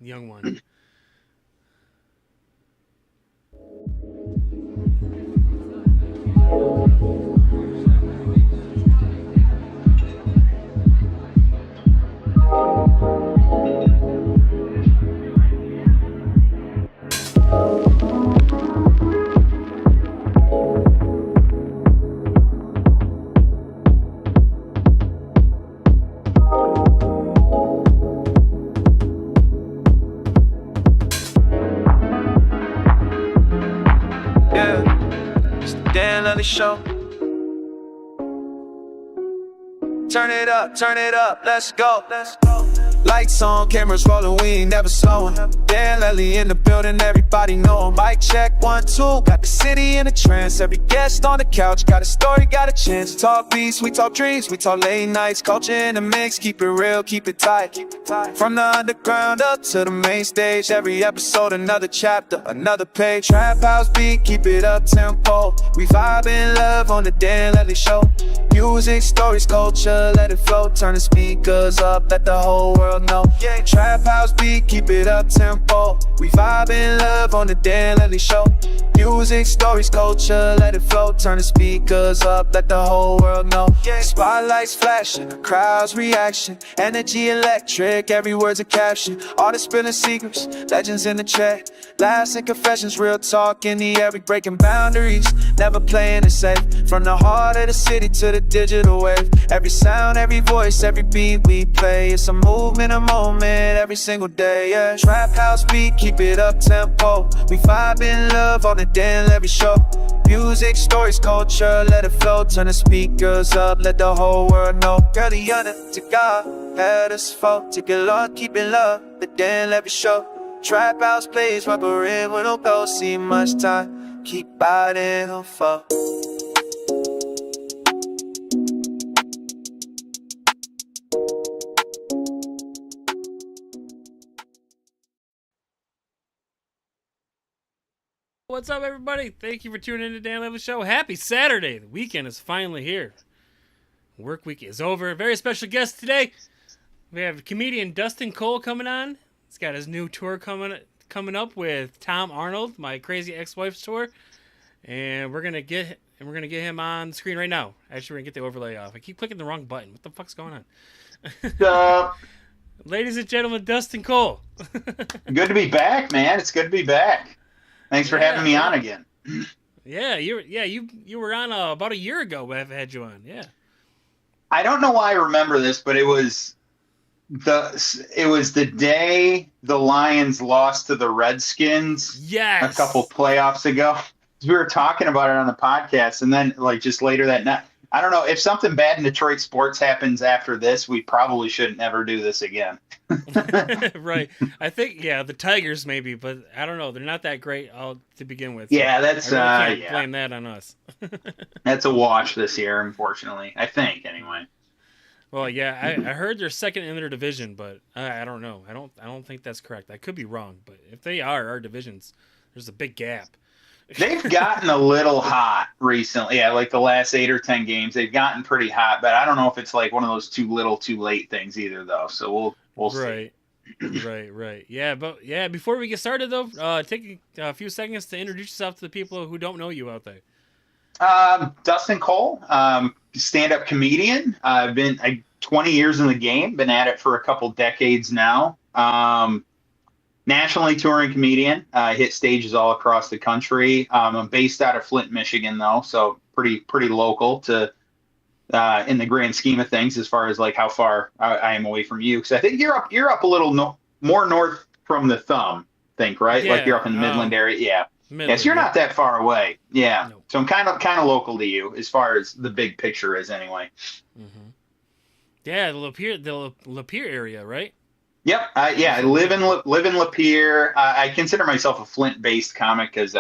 young one. Dan Levely Show. Turn it up, let's go. Lights on, cameras rolling, we ain't never slowing. Dan Levely in the building, everybody know him. Mic check, 1, 2, got the city in a trance. Every guest on the couch, got a story, got a chance. Talk beats, we talk dreams, we talk late nights. Culture in the mix, keep it real, keep it tight. From the underground up to the main stage. Every episode, another chapter, another page. Trap house beat, keep it up tempo. We vibe in love on the Dan Levely Show. Music, stories, culture, let it flow. Turn the speakers up, let the whole world know. Yeah, trap house beat, keep it up tempo. We vibe in love on the Dan Levely Show. Music, stories, culture, let it flow. Turn the speakers up, let the whole world know. Yeah, spotlights flashing, the crowd's reaction. Energy electric, every word's a caption. Artists spilling secrets, legends in the chat. Laughs and confessions, real talk in the air. We breaking boundaries, never playing it safe. From the heart of the city to the digital wave. Every sound, every voice, every beat we play. It's a movement, a moment, every single day, yeah. Trap house beat, keep it up tempo. We vibe in love on the Dan Levely Show. Music, stories, culture, let it flow. Turn the speakers up, let the whole world know. Girl, the honor to God had us fall. Take a lot, keep it love, the Dan Levely Show. Trap house plays, rubber in, we don't go see much time. Keep biting on fall. What's up, everybody? Thank you for tuning in to Dan Levely Show. Happy Saturday. The weekend is finally here. Work week is over. Very special guest today. We have comedian Dustin Cole coming on. He's got his new tour coming up with Tom Arnold, My Crazy Ex-Wife's Tour. And we're gonna get him on the screen right now. Actually, we're gonna get the overlay off. I keep clicking the wrong button. What the fuck's going on? Ladies and gentlemen, Dustin Cole. Good to be back, man. It's good to be back. Thanks for having me on again. Yeah, you were on about a year ago. I've had you on. Yeah. I don't know why I remember this, but it was the day the Lions lost to the Redskins. Yes. A couple playoffs ago. We were talking about it on the podcast, and then just later that night. I don't know, if something bad in Detroit sports happens after this, we probably shouldn't ever do this again. Right. I think, the Tigers maybe, but I don't know. They're not that great to begin with. Yeah, that's I really can't blame that on us. That's a wash this year, unfortunately. I think, anyway. Well, yeah, I heard they're second in their division, but I don't know. I don't think that's correct. I could be wrong, but if they are our divisions, there's a big gap. They've gotten a little hot recently. Yeah, like the last 8 or 10 games, they've gotten pretty hot. But I don't know if it's like one of those too little, too late things either, though. So we'll see. Right. Yeah, before we get started, though, take a few seconds to introduce yourself to the people who don't know you out there. Dustin Cole, stand-up comedian. I've been 20 years in the game. Been at it for a couple decades now. Nationally touring comedian, hit stages all across the country. I'm based out of Flint, Michigan, though, so pretty local to in the grand scheme of things, as far as like how far I am away from you. Because I think you're up a little more north from the thumb. Right? Yeah, like you're up in the Midland area. Yeah. Yes, you're not that far away. Yeah. Nope. So I'm kind of local to you as far as the big picture is, anyway. Mm-hmm. Yeah, the Lapeer area, right? Yep. I live in Lapeer. I consider myself a Flint-based comic because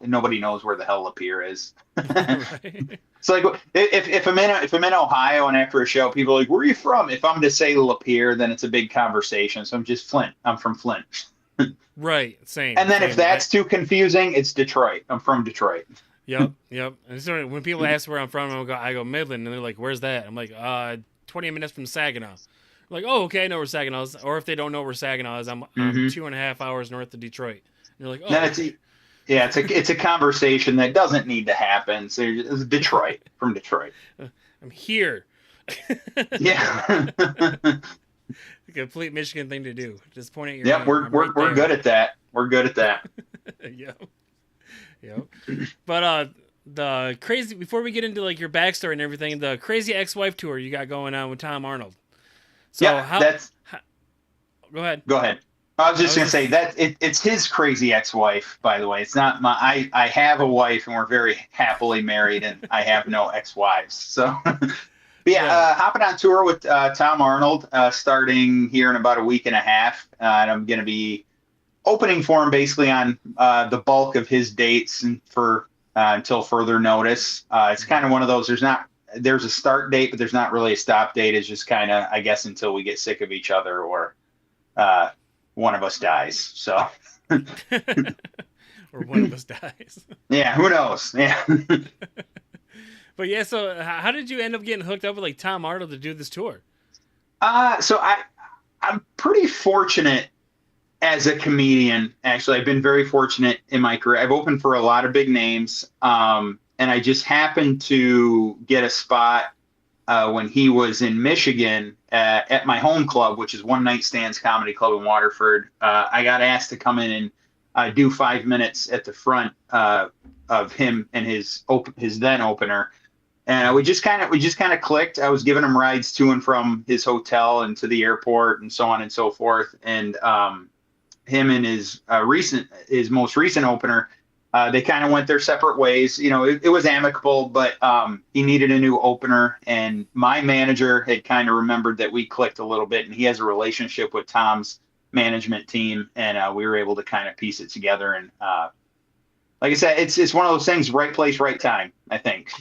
nobody knows where the hell Lapeer is. Right. So like if I'm in Ohio and after a show, people are like, "Where are you from?" If I'm to say Lapeer, then it's a big conversation. So I'm just Flint. I'm from Flint. Right. Same. And then same, if that's too confusing, it's Detroit. I'm from Detroit. Yep. And so when people ask where I'm from, I go Midland, and they're like, "Where's that?" I'm like, 20 minutes from Saginaw. Like, oh, okay, I know where Saginaw is. Or if they don't know where Saginaw is, I'm Mm-hmm. 2.5 hours north of Detroit. And you're like, oh, Then okay. it's a conversation that doesn't need to happen. So it's Detroit, from Detroit. I'm here. Yeah. A complete Michigan thing to do. Just point at your Yep, hand. I'm right we're there. good at that. We're good at that. Yep. Yep. But the crazy, before we get into like your backstory and everything, the crazy ex-wife tour you got going on with Tom Arnold. So Yeah, how go ahead. go ahead. I was just gonna say that it's his crazy ex-wife, by the way. It's not my. I have a wife, and we're very happily married, and I have no ex-wives. So, but yeah, Yeah. hopping on tour with Tom Arnold, starting here in about a week and a half, and I'm gonna be opening for him basically on the bulk of his dates and for until further notice. It's kind of one of those. There's a start date, but there's not really a stop date. It's just kind of, I guess, until we get sick of each other or one of us dies. So Or one of us dies. yeah, who knows? Yeah. But yeah, so how did you end up getting hooked up with like Tom Arnold to do this tour? So I'm pretty fortunate as a comedian. Actually, I've been very fortunate in my career. I've opened for a lot of big names, and I just happened to get a spot when he was in Michigan at my home club, which is One Night Stands Comedy Club in Waterford. I got asked to come in and do 5 minutes at the front of him and his then opener. And we just kind of clicked. I was giving him rides to and from his hotel and to the airport and so on and so forth. And him and his most recent opener, they kind of went their separate ways. You know, it was amicable, but he needed a new opener, and my manager had kind of remembered that we clicked a little bit, and he has a relationship with Tom's management team, and we were able to kind of piece it together. And like I said, it's one of those things, right place, right time, I think.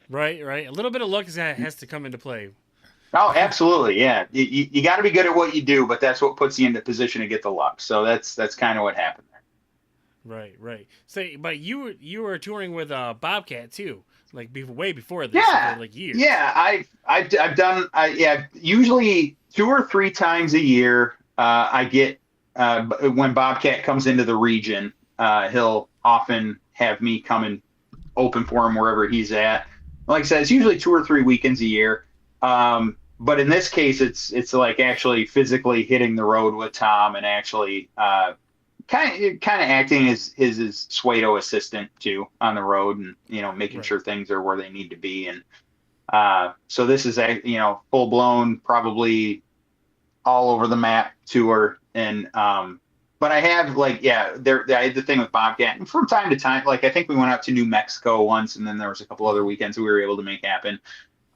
Right. A little bit of luck has to come into play. Oh, absolutely, yeah. You got to be good at what you do, but that's what puts you in the position to get the luck. So that's kind of what happened there. Right. So, but you were touring with Bobcat too, like way before this, Yeah, for like years. yeah. I've done usually 2 or 3 times a year. I get when Bobcat comes into the region, he'll often have me come and open for him wherever he's at. Like I said, it's usually 2 or 3 weekends a year. But in this case, it's like actually physically hitting the road with Tom and actually kind of acting as his Suedo assistant too on the road, and making Right. sure things are where they need to be. And so this is a full blown, probably all over the map tour. And but I have I had the thing with Bobcat, and from time to time, like I think we went out to New Mexico once, and then there was a couple other weekends that we were able to make happen.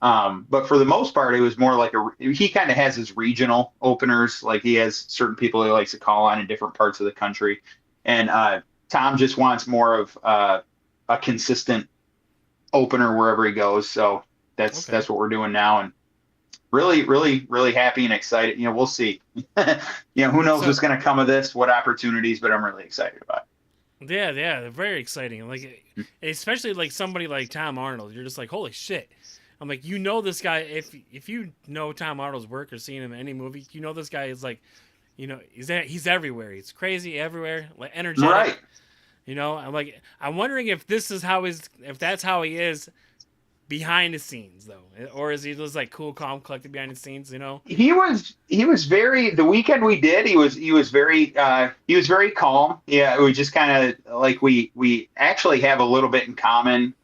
But for the most part, it was more like he kind of has his regional openers. Like he has certain people he likes to call on in different parts of the country. And Tom just wants more of a consistent opener wherever he goes. So that's what we're doing now. And really, really, really happy and excited. We'll see. Who knows what's going to come of this, what opportunities, but I'm really excited about it. Yeah, they're very exciting. Like, especially like somebody like Tom Arnold, you're just like, holy shit. I'm like, this guy. If you know Tom Arnold's work or seen him in any movie, this guy is like, he's everywhere. He's crazy everywhere, like energetic. Right. I'm like, I'm wondering if that's how he is behind the scenes though, or is he just like cool, calm, collected behind the scenes? He was very, the weekend we did, he was very calm. Yeah, we just kind of like we actually have a little bit in common.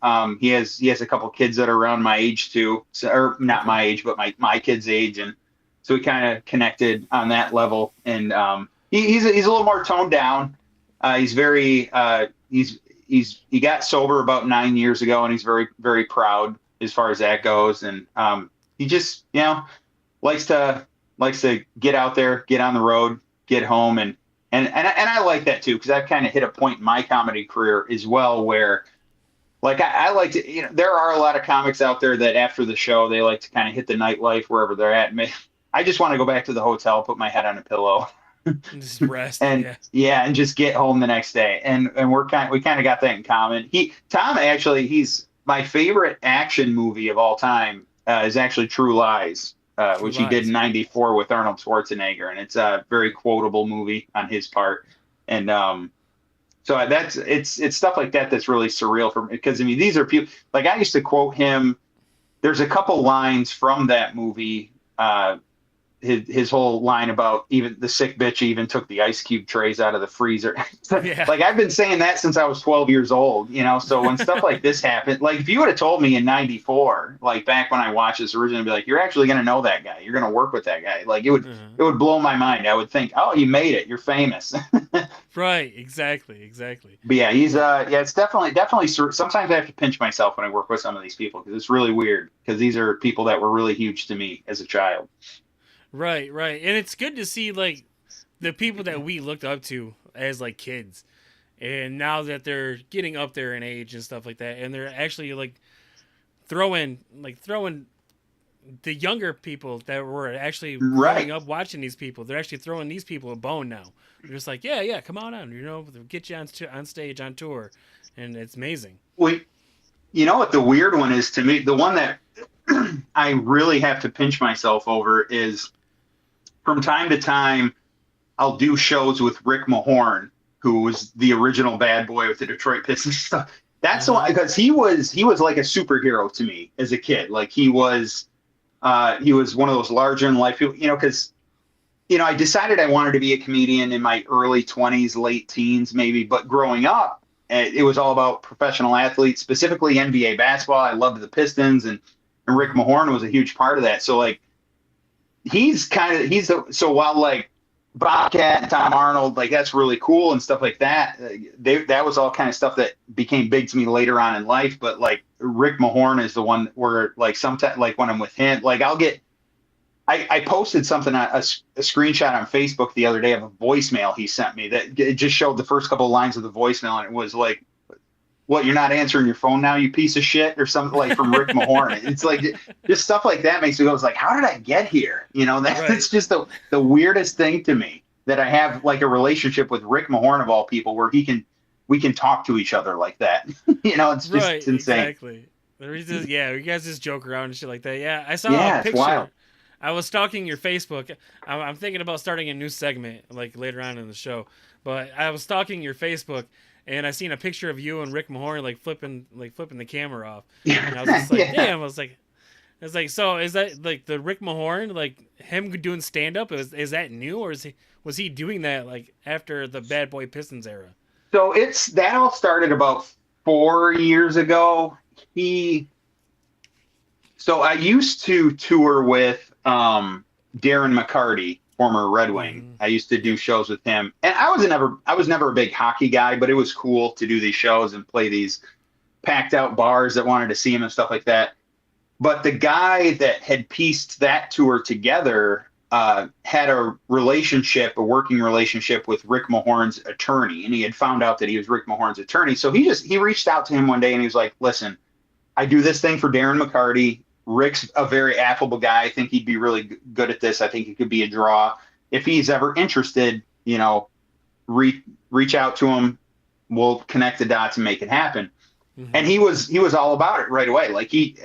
He has a couple kids that are around my age too, or not my age, but my kids' age, and so we kind of connected on that level. And he's a little more toned down. He's very he got sober about 9 years ago, and he's very, very proud as far as that goes. And he just likes to get out there, get on the road, get home, and I like that too, because I've kind of hit a point in my comedy career as well where like I like to, there are a lot of comics out there that after the show they like to kind of hit the nightlife wherever they're at. I just want to go back to the hotel, put my head on a pillow. Just rest. And and just get home the next day. And we kind of got that in common. Tom actually, he's my favorite action movie of all time is actually True Lies. True which he did Lies. in '94 with Arnold Schwarzenegger, and it's a very quotable movie on his part. And so it's stuff like that that's really surreal for me because I mean these are people like I used to quote him. There's a couple lines from that movie. His whole line about even the sick bitch even took the ice cube trays out of the freezer. Yeah. Like I've been saying that since I was 12 years old, you know. So when stuff like this happened, like if you would have told me in '94, like back when I watched this originally, I'd be like, you're actually going to know that guy. You're going to work with that guy. Like it would blow my mind. I would think, oh, you made it. You're famous. Right. Exactly. But yeah, he's it's definitely. Sometimes I have to pinch myself when I work with some of these people because it's really weird because these are people that were really huge to me as a child. Right. And it's good to see like the people that we looked up to as like kids, and now that they're getting up there in age and stuff like that, and they're actually like throwing the younger people that were actually growing up watching these people. They're actually throwing these people a bone now. They're just like, yeah, come on out, you know, they'll get you on stage on tour, and it's amazing. Well, you know what the weird one is to me? The one that I really have to pinch myself over is from time to time, I'll do shows with Rick Mahorn, who was the original bad boy with the Detroit Pistons stuff. That's the one because he was like a superhero to me as a kid. Like he was one of those larger in life people, you know, because I decided I wanted to be a comedian in my early 20s, late teens, maybe. But growing up, it was all about professional athletes, specifically NBA basketball. I loved the Pistons, and Rick Mahorn was a huge part of that. So like, so while like Bobcat and Tom Arnold, like that's really cool and stuff like that. That was all kind of stuff that became big to me later on in life. But like Rick Mahorn is the one where like sometimes like when I'm with him, like I posted something, a screenshot on Facebook the other day of a voicemail he sent me that it just showed the first couple of lines of the voicemail. And it was like, what, you're not answering your phone now, you piece of shit, or something like from Rick Mahorn. It's like just stuff like that makes me go, it's like, how did I get here? You know, that's just the weirdest thing to me that I have like a relationship with Rick Mahorn of all people where we can talk to each other like that. You know, it's just it's insane. Exactly. You guys just joke around and shit like that. Yeah, I saw a picture. It's wild. I was stalking your Facebook. I'm thinking about starting a new segment like later on in the show, but I was stalking your Facebook. And I seen a picture of you and Rick Mahorn like flipping the camera off. And I was just like, damn. I was like, so is that like the Rick Mahorn, like him doing stand up? Is that new, or was he doing that like after the Bad Boy Pistons era? So that all started about 4 years ago. So I used to tour with Darren McCarty, former Red Wing. I used to do shows with him, and I was never a big hockey guy, but it was cool to do these shows and play these packed out bars that wanted to see him and stuff like that. But the guy that had pieced that tour together had a working relationship with Rick Mahorn's attorney, and he had found out that he was Rick Mahorn's attorney. So he reached out to him one day and he was like, listen, I do this thing for Darren McCarty. Rick's a very affable guy. I think he'd be really good at this. I think he could be a draw. If he's ever interested, you know, reach out to him. We'll connect the dots and make it happen. Mm-hmm. And he was all about it right away. Like he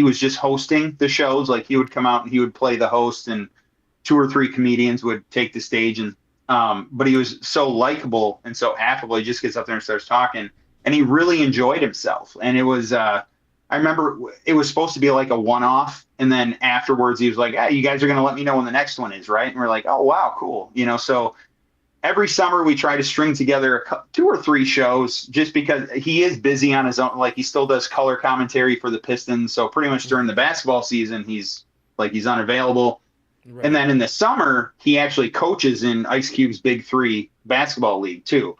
was just hosting the shows. Like he would come out and he would play the host, and 2 or 3 comedians would take the stage. And but he was so likable and so affable. He just gets up there and starts talking, and he really enjoyed himself. And it was I remember it was supposed to be like a one-off, and then afterwards he was like, "Hey, you guys are going to let me know when the next one is, right?" And we're like, "Oh, wow, cool." You know, so every summer we try to string together 2 or 3 shows, just because he is busy on his own. Like he still does color commentary for the Pistons, so pretty much during the basketball season he's unavailable. Right. And then in the summer he actually coaches in Ice Cube's Big 3 basketball league too.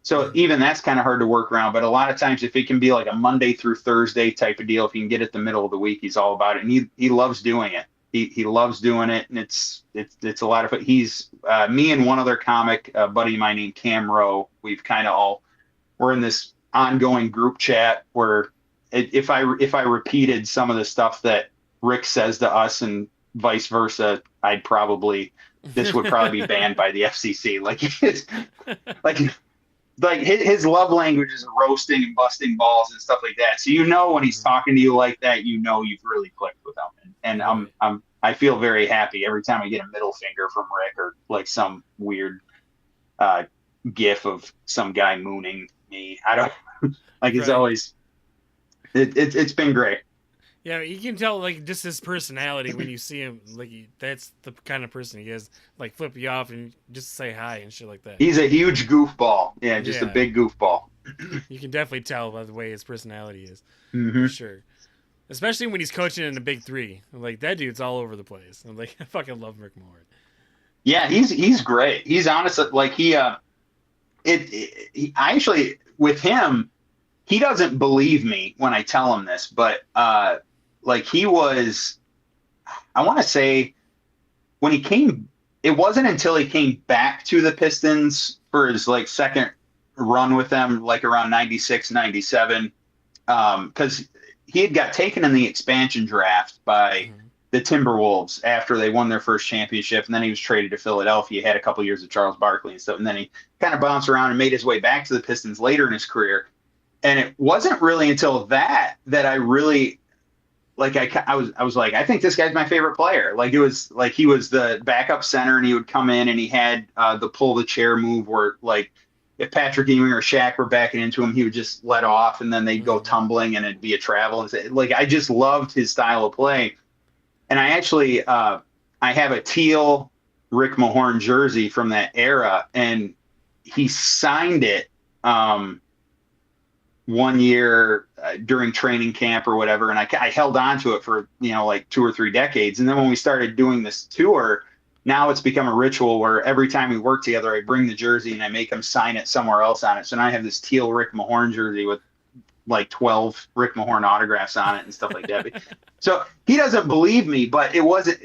So even that's kind of hard to work around. But a lot of times, if it can be like a Monday through Thursday type of deal, if you can get it the middle of the week, he's all about it. And he loves doing it. He loves doing it, and it's a lot of it. He's me and one other comic, a buddy of mine named Cam Rowe. We've kind of we're in this ongoing group chat where if I repeated some of the stuff that Rick says to us and vice versa, this would probably be banned by the FCC. Like his love language is roasting and busting balls and stuff like that. So when he's talking to you like that, you've really clicked with him. and Right. I feel very happy every time I get a middle finger from Rick or like some weird gif of some guy mooning me. I don't like it's Right. always it's been great. Yeah, you can tell like just his personality when you see him. Like that's the kind of person he is. Like flip you off and just say hi and shit like that. He's a huge goofball. Yeah, just a Yeah. big goofball. You can definitely tell by the way his personality is, Hmm. for sure. Especially when he's coaching in the Big Three. I'm like, that dude's all over the place. I'm like, I fucking love Rick Mahorn. Yeah, he's great. He's honestly like I actually with him, he doesn't believe me when I tell him this, but like he was, I want to say when he came, it wasn't until he came back to the Pistons for his like second run with them, like around 96, 97, because he had got taken in the expansion draft by the Timberwolves after they won their first championship, and then he was traded to Philadelphia. He had a couple years of Charles Barkley and stuff, and then he kind of bounced around and made his way back to the Pistons later in his career. And it wasn't really until that I really like I was like, I think this guy's my favorite player. Like it was like he was the backup center, and he would come in and he had the pull the chair move where like if Patrick Ewing or Shaq were backing into him, he would just let off, and then they'd go tumbling, and it'd be a travel. And like I just loved his style of play. And I actually I have a teal Rick Mahorn jersey from that era, and he signed it one year during training camp or whatever, and I held on to it for like 2 or 3 decades. And then when we started doing this tour, now it's become a ritual where every time we work together, I bring the jersey and I make him sign it somewhere else on it. So now I have this teal Rick Mahorn jersey with like 12 Rick Mahorn autographs on it and stuff like that. So he doesn't believe me, but it wasn't.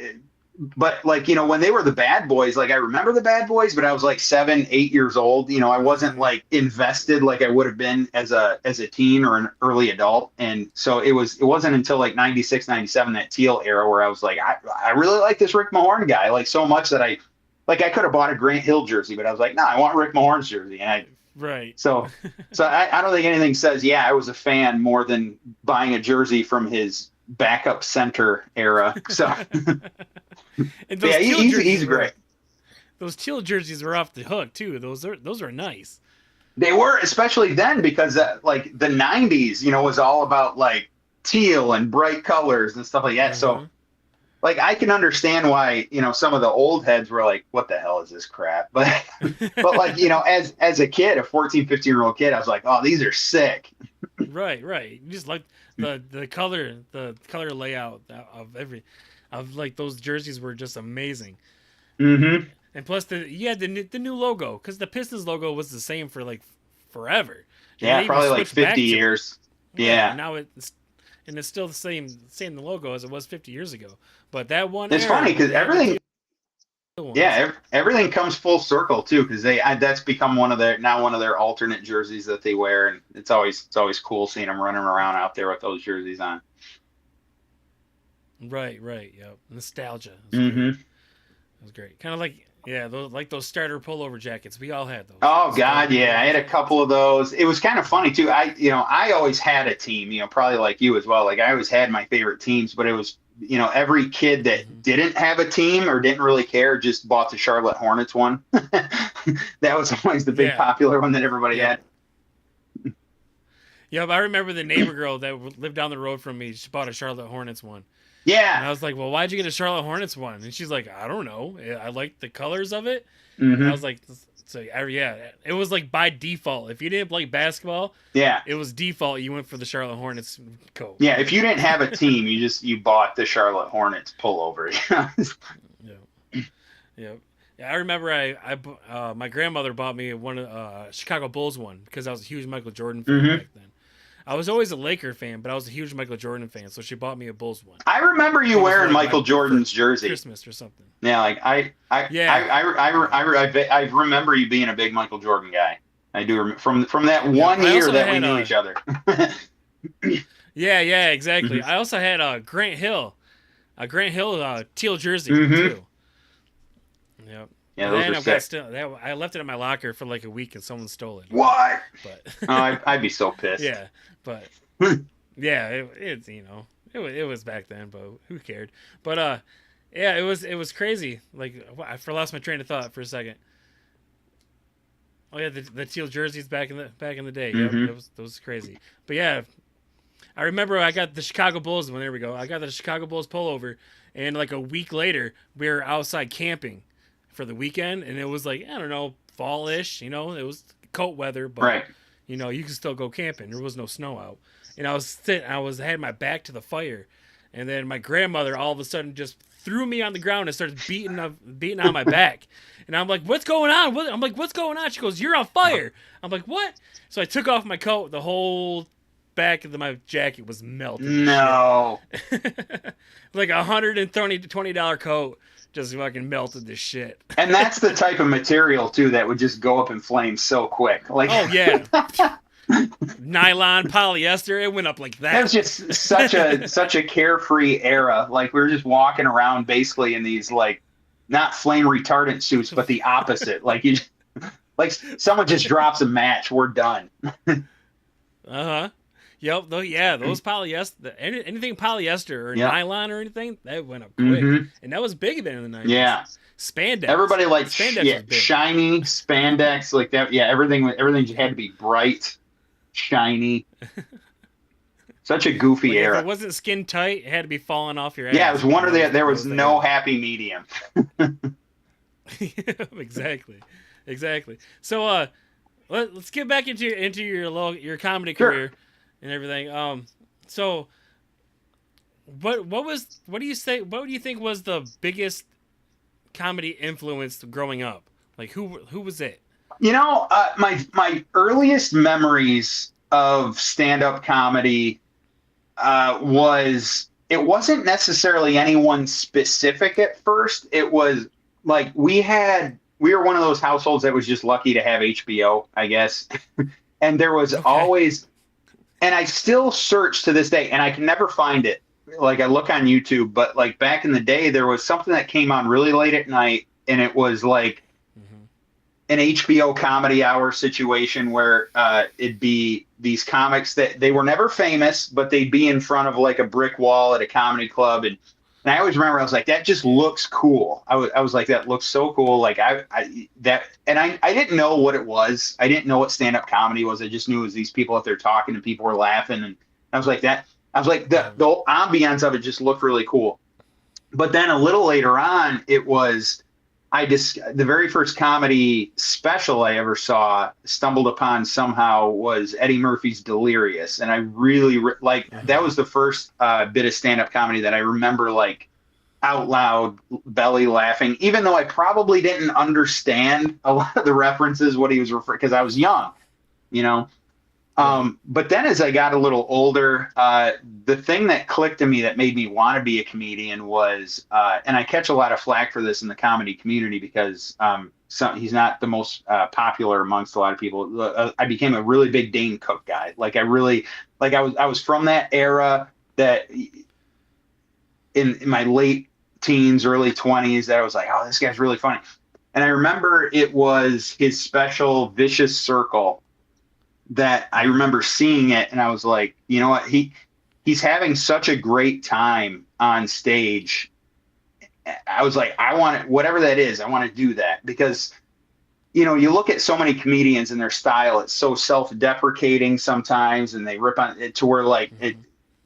But like when they were the Bad Boys, like I remember the Bad Boys, but I was like 7, 8 years old. I wasn't like invested like I would have been as a teen or an early adult. And so it wasn't until like 96, 97, that teal era, where I was like, I really like this Rick Mahorn guy, like so much that I could have bought a Grant Hill jersey, but I was like, no, I want Rick Mahorn's jersey. And Right. So I don't think anything says, I was a fan more than buying a jersey from his backup center era. So And yeah, he's great. Those teal jerseys were off the hook too. Those are nice. They were, especially then, because like the 90s, was all about like teal and bright colors and stuff like that. So like I can understand why, some of the old heads were like, what the hell is this crap? But like, as a kid, a 14, 15-year-old kid, I was like, oh, these are sick. Right. You just like the color layout of like those jerseys were just amazing. Mm-hmm. And plus you had the new logo, because the Pistons logo was the same for like forever. Yeah, probably like 50 years. Yeah. Now it's still the same logo as it was 50 years ago. But that one, it's funny because everything comes full circle too, because that's become one of their alternate jerseys that they wear, and it's always cool seeing them running around out there with those jerseys on. Right, yep. Nostalgia. Mm-hmm. It was great. Kind of like those starter pullover jackets. We all had those. Oh God, yeah, I had a couple of those. It was kind of funny too. I always had a team. Probably like you as well. Like I always had my favorite teams, but it was every kid that didn't have a team or didn't really care just bought the Charlotte Hornets one. That was always the big popular one that everybody had. Yep, I remember the neighbor girl that lived down the road from me. She bought a Charlotte Hornets one. Yeah. And I was like, well, why'd you get a Charlotte Hornets one? And she's like, I don't know. I like the colors of it. Mm-hmm. And I was like, it was like by default. If you didn't like basketball, it was default. You went for the Charlotte Hornets coat. Yeah, if you didn't have a team, you bought the Charlotte Hornets pullover. Yeah. I remember my grandmother bought me one Chicago Bulls one because I was a huge Michael Jordan fan back then. I was always a Laker fan, but I was a huge Michael Jordan fan, so she bought me a Bulls one. I remember you wearing Michael Jordan's jersey, Christmas or something. Yeah, like I remember you being a big Michael Jordan guy. I do from that one year that we knew each other. Yeah, exactly. I also had a Grant Hill teal jersey too. Yep. Yeah, those are sick. I left it in my locker for like a week and someone stole it. What? But I'd be so pissed. Yeah, but yeah, it's it it was back then, but who cared? But yeah, it was crazy. Like I lost my train of thought for a second. Oh yeah, the teal jerseys back in the day. Mm-hmm. Yep, that was crazy. But yeah, I remember I got the Chicago Bulls one. There we go. I got the Chicago Bulls pullover, and like a week later, we were outside camping for the weekend, and it was like, I don't know, fall-ish. You know, it was coat weather, but Right. you know, you could still go camping. There was no snow out, and I had my back to the fire, and then my grandmother all of a sudden just threw me on the ground and started beating on my back. And I'm like, what's going on? I'm like, what's going on? She goes, you're on fire. I'm like, what? So I took off my coat. The whole back of my jacket was melted. No. Like $120 coat just fucking melted this shit. And that's the type of material too that would just go up in flames so quick. Like, oh yeah. Nylon, polyester, it went up like that. That was just such a carefree era. Like we were just walking around basically in these like not flame retardant suits, but the opposite. Like like someone just drops a match, we're done. Uh-huh. Yep. Yeah, those polyester, anything polyester or nylon or anything, that went up quick. Mm-hmm. And that was big then in the 90s. Yeah. Spandex. Everybody liked spandex shiny spandex like that. Yeah, everything just had to be bright, shiny. Such a goofy like era. If it wasn't skin tight, it had to be falling off your ass. Yeah, it was one or the other. There was no happy medium. Exactly. So let's get back into your comedy Sure. career and everything. So what do you think was the biggest comedy influence growing up? Like who was it? You know, my earliest memories of stand-up comedy wasn't necessarily anyone specific at first. It was like we were one of those households that was just lucky to have HBO, I guess. And there was always, and I still search to this day, and I can never find it. Like I look on YouTube, but like back in the day, there was something that came on really late at night, and it was like an HBO comedy hour situation where it'd be these comics that they were never famous, but they'd be in front of like a brick wall at a comedy club. And I always remember I was like, that just looks cool. I was like, that looks so cool. Like I didn't know what it was. I didn't know what stand-up comedy was. I just knew it was these people out there talking and people were laughing. And I was like the ambiance of it just looked really cool. But then a little later on, it was, the very first comedy special I ever stumbled upon somehow was Eddie Murphy's Delirious. And I really that was the first bit of stand-up comedy that I remember like out loud belly laughing, even though I probably didn't understand a lot of the references, what he was referring, because I was young, you know. But then as I got a little older, the thing that clicked to me that made me want to be a comedian was, and I catch a lot of flack for this in the comedy community because he's not the most popular amongst a lot of people. I became a really big Dane Cook guy. Like I was from that era that in my late teens, early 20s, that I was like, oh, this guy's really funny. And I remember it was his special Vicious Circle that I remember seeing it, and I was like, you know what, he's having such a great time on stage. I was like, I want it, whatever that is, I want to do that, because you know, you look at so many comedians and their style, it's so self-deprecating sometimes, and they rip on it to where like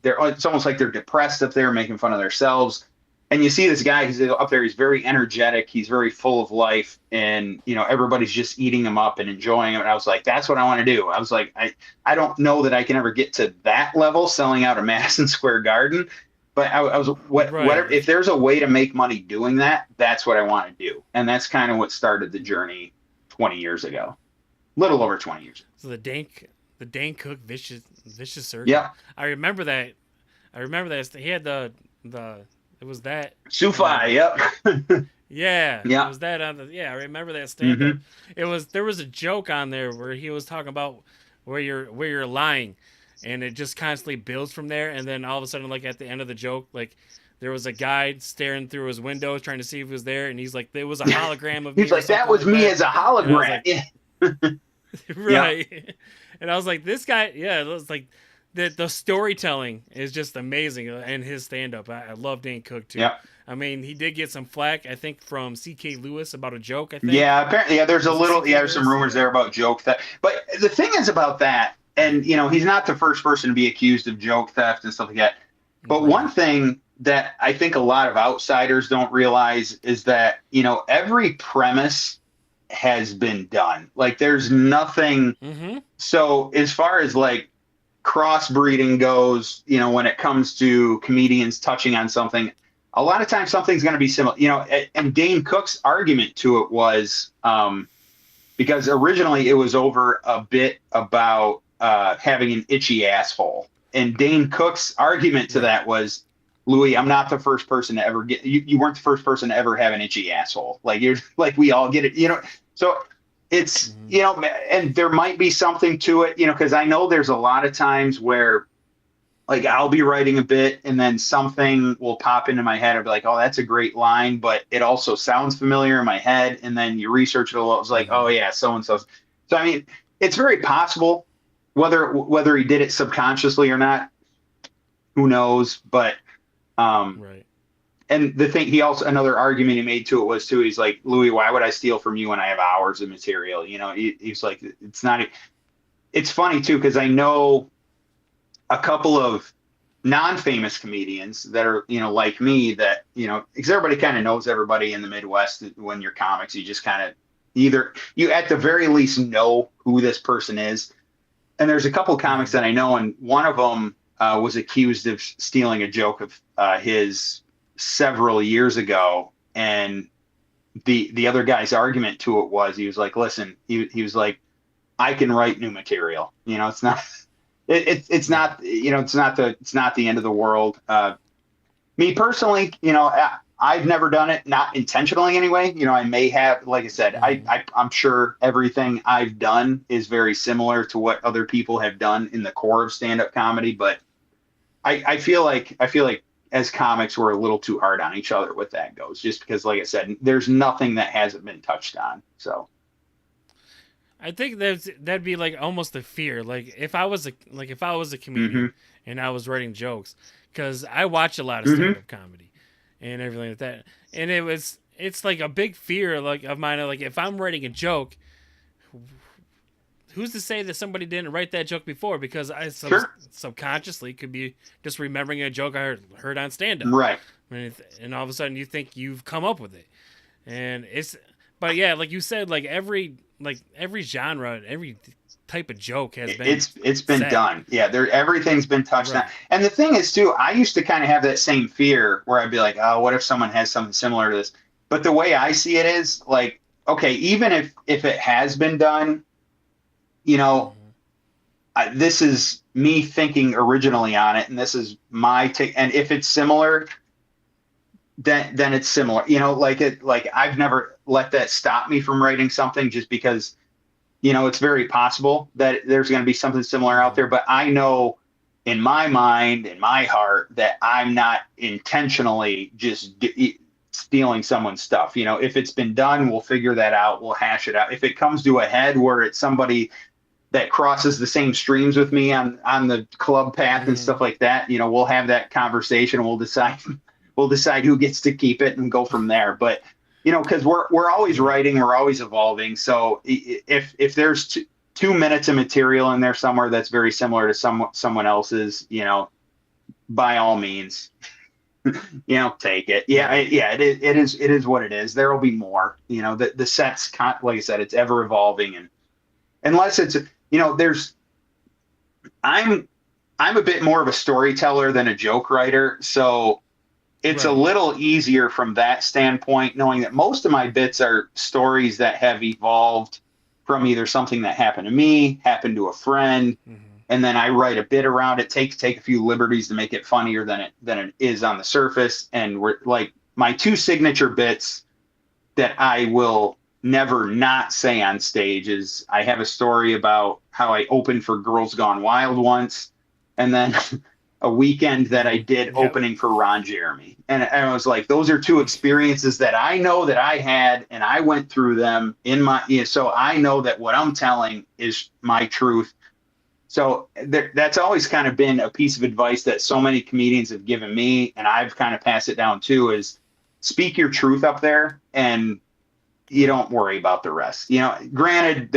it's almost like they're depressed up there making fun of themselves. And you see this guy, he's up there, he's very energetic, he's very full of life, and, you know, everybody's just eating him up and enjoying him. And I was like, that's what I want to do. I was like, I don't know that I can ever get to that level selling out a Madison Square Garden, but whatever, if there's a way to make money doing that, that's what I want to do. And that's kind of what started the journey 20 years ago, little over 20 years ago. So the Dane Cook Vicious Circle. Yeah. I remember that. He had it was that Sufi, yep. Yeah. Yeah. It was that on I remember that stand up. There was a joke on there where he was talking about where you're lying, and it just constantly builds from there, and then all of a sudden, like at the end of the joke, like there was a guy staring through his window trying to see if he was there, and he's like, there was a hologram of me. He's like, that was me as a hologram. Right. And I was like, this guy, it was like the storytelling is just amazing in his stand-up. I love Dane Cook too. Yeah. I mean, he did get some flack, I think, from C.K. Lewis about a joke. I think. Yeah, apparently, yeah. There's a Was it little, C.K. yeah. There's some Lewis? rumors there about joke theft. But the thing is about that, and he's not the first person to be accused of joke theft and stuff like that. But Right. one thing that I think a lot of outsiders don't realize is that every premise has been done. Like, there's nothing. Mm-hmm. So as far as like crossbreeding goes, when it comes to comedians touching on something, a lot of times something's going to be similar. And Dane Cook's argument to it was because originally it was over a bit about having an itchy asshole. And Dane Cook's argument to that was, Louis, I'm not the first person to ever get you weren't the first person to ever have an itchy asshole. Like, you're like, we all get it, so it's, and there might be something to it, because I know there's a lot of times where, like, I'll be writing a bit and then something will pop into my head. I'll be like, oh, that's a great line, but it also sounds familiar in my head. And then you research it a little. It's like, oh yeah, so-and-so. So, I mean, it's very possible whether he did it subconsciously or not, who knows? But, Right. and the thing, another argument he made to it was too, he's like, Louis, why would I steal from you when I have hours of material? He's like, it's funny too, because I know a couple of non-famous comedians that are, like me, that, because everybody kind of knows everybody in the Midwest. When you're comics, you just kind of you at the very least know who this person is. And there's a couple of comics that I know, and one of them was accused of stealing a joke of his several years ago. And the other guy's argument to it was, he was like, listen, he was like, I can write new material. It's not, it's not, it's not the end of the world. Me personally, I've never done it, not intentionally anyway. I may have, like I said, I'm sure everything I've done is very similar to what other people have done in the core of stand-up comedy. But I feel like as comics, we're a little too hard on each other with that goes, just because, like I said, there's nothing that hasn't been touched on. So I think that'd be like almost a fear. Like if I was a comedian and I was writing jokes, because I watch a lot of stand-up comedy and everything like that, and it's like a big fear like of mine. Like, if I'm writing a joke, who's to say that somebody didn't write that joke before? Because I subconsciously could be just remembering a joke I heard on stand-up, right? And all of a sudden you think you've come up with it, and but yeah, like you said, like every genre, every type of joke has been it's been set. done. Yeah, everything's been touched on. And the thing is too, I used to kind of have that same fear where I'd be like, oh, what if someone has something similar to this? But the way I see it is like, okay, even if it has been done, this is me thinking originally on it, and this is my take. And if it's similar, then it's similar. Like I've never let that stop me from writing something, just because it's very possible that there's going to be something similar out there. But I know in my mind, in my heart, that I'm not intentionally just stealing someone's stuff. If it's been done, we'll figure that out. We'll hash it out. If it comes to a head where it's somebody that crosses the same streams with me on the club path and stuff like that, we'll have that conversation. We'll decide who gets to keep it and go from there. But because we're always writing, we're always evolving. So if there's 2 minutes of material in there somewhere that's very similar to someone else's, by all means, take it. Yeah. It is what it is. There will be more. The set's like I said, it's ever evolving, and unless it's I'm a bit more of a storyteller than a joke writer, so it's a little easier from that standpoint, knowing that most of my bits are stories that have evolved from either something that happened to me, happened to a friend, and then I write a bit around it, take a few liberties to make it funnier than it is on the surface. And we're like, my 2 signature bits that I will never not say on stage is, I have a story about how I opened for Girls Gone Wild once, and then a weekend that I did opening for Ron Jeremy. And I was like, those are 2 experiences that I know that I had, and I went through them in my, so I know that what I'm telling is my truth. So that's always kind of been a piece of advice that so many comedians have given me, and I've kind of passed it down too, is speak your truth up there and you don't worry about the rest. Granted,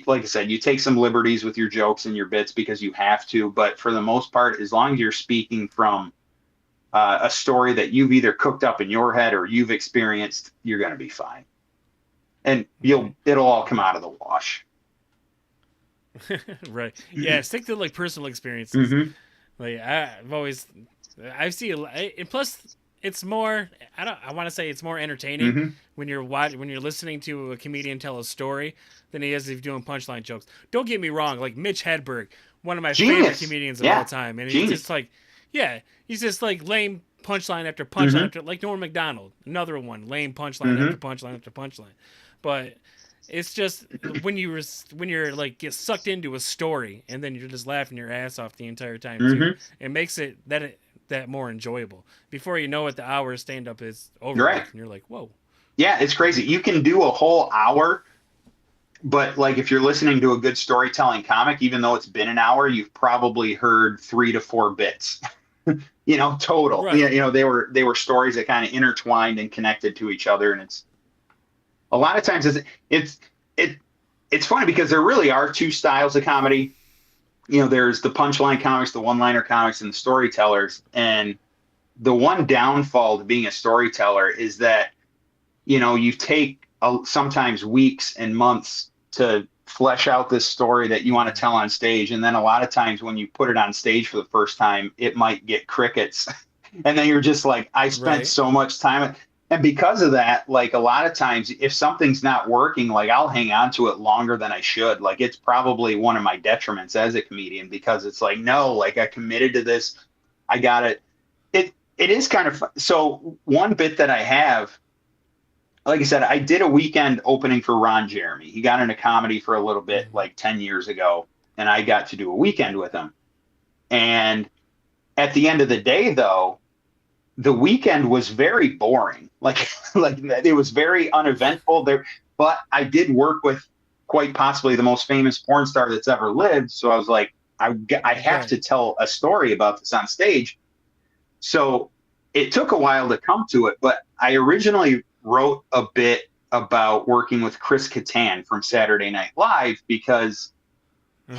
like I said, you take some liberties with your jokes and your bits because you have to, but for the most part, as long as you're speaking from a story that you've either cooked up in your head or you've experienced, you're going to be fine. And it'll all come out of the wash. Right. Yeah. Stick to like personal experiences. Mm-hmm. Like I see, and plus it's more, I want to say it's more entertaining Mm-hmm. when you're listening to a comedian tell a story than he is if doing punchline jokes. Don't get me wrong. Like Mitch Hedberg, one of my favorite comedians of all time. And he's just like, he's just like lame punchline after punchline after, like Norm Macdonald, another one, lame punchline after punchline after punchline. But it's just when you're like get sucked into a story and then you're just laughing your ass off the entire time too. It makes it that more enjoyable. Before you know it, the hour of stand up is over, right? And you're like, whoa. Yeah, it's crazy. You can do a whole hour, but like if you're listening to a good storytelling comic, even though it's been an hour, you've probably heard 3 to 4 bits. Total. Right. They were stories that kind of intertwined and connected to each other, and it's a lot of times it's funny because there really are two styles of comedy. There's the punchline comics, the one-liner comics, and the storytellers. And the one downfall to being a storyteller is that, you take sometimes weeks and months to flesh out this story that you want to tell on stage. And then a lot of times when you put it on stage for the first time, it might get crickets. And then you're just like, I spent so much time. And because of that, like a lot of times, if something's not working, like I'll hang on to it longer than I should. Like it's probably one of my detriments as a comedian because it's like, no, like I committed to this. I got it. It is kind of fun. So one bit that I have, like I said, I did a weekend opening for Ron Jeremy. He got into comedy for a little bit, like 10 years ago, and I got to do a weekend with him. And at the end of the day, though, the weekend was very boring. Like it was very uneventful there, but I did work with quite possibly the most famous porn star that's ever lived. So I was like, I have to tell a story about this on stage. So it took a while to come to it, but I originally wrote a bit about working with Chris Kattan from Saturday Night Live because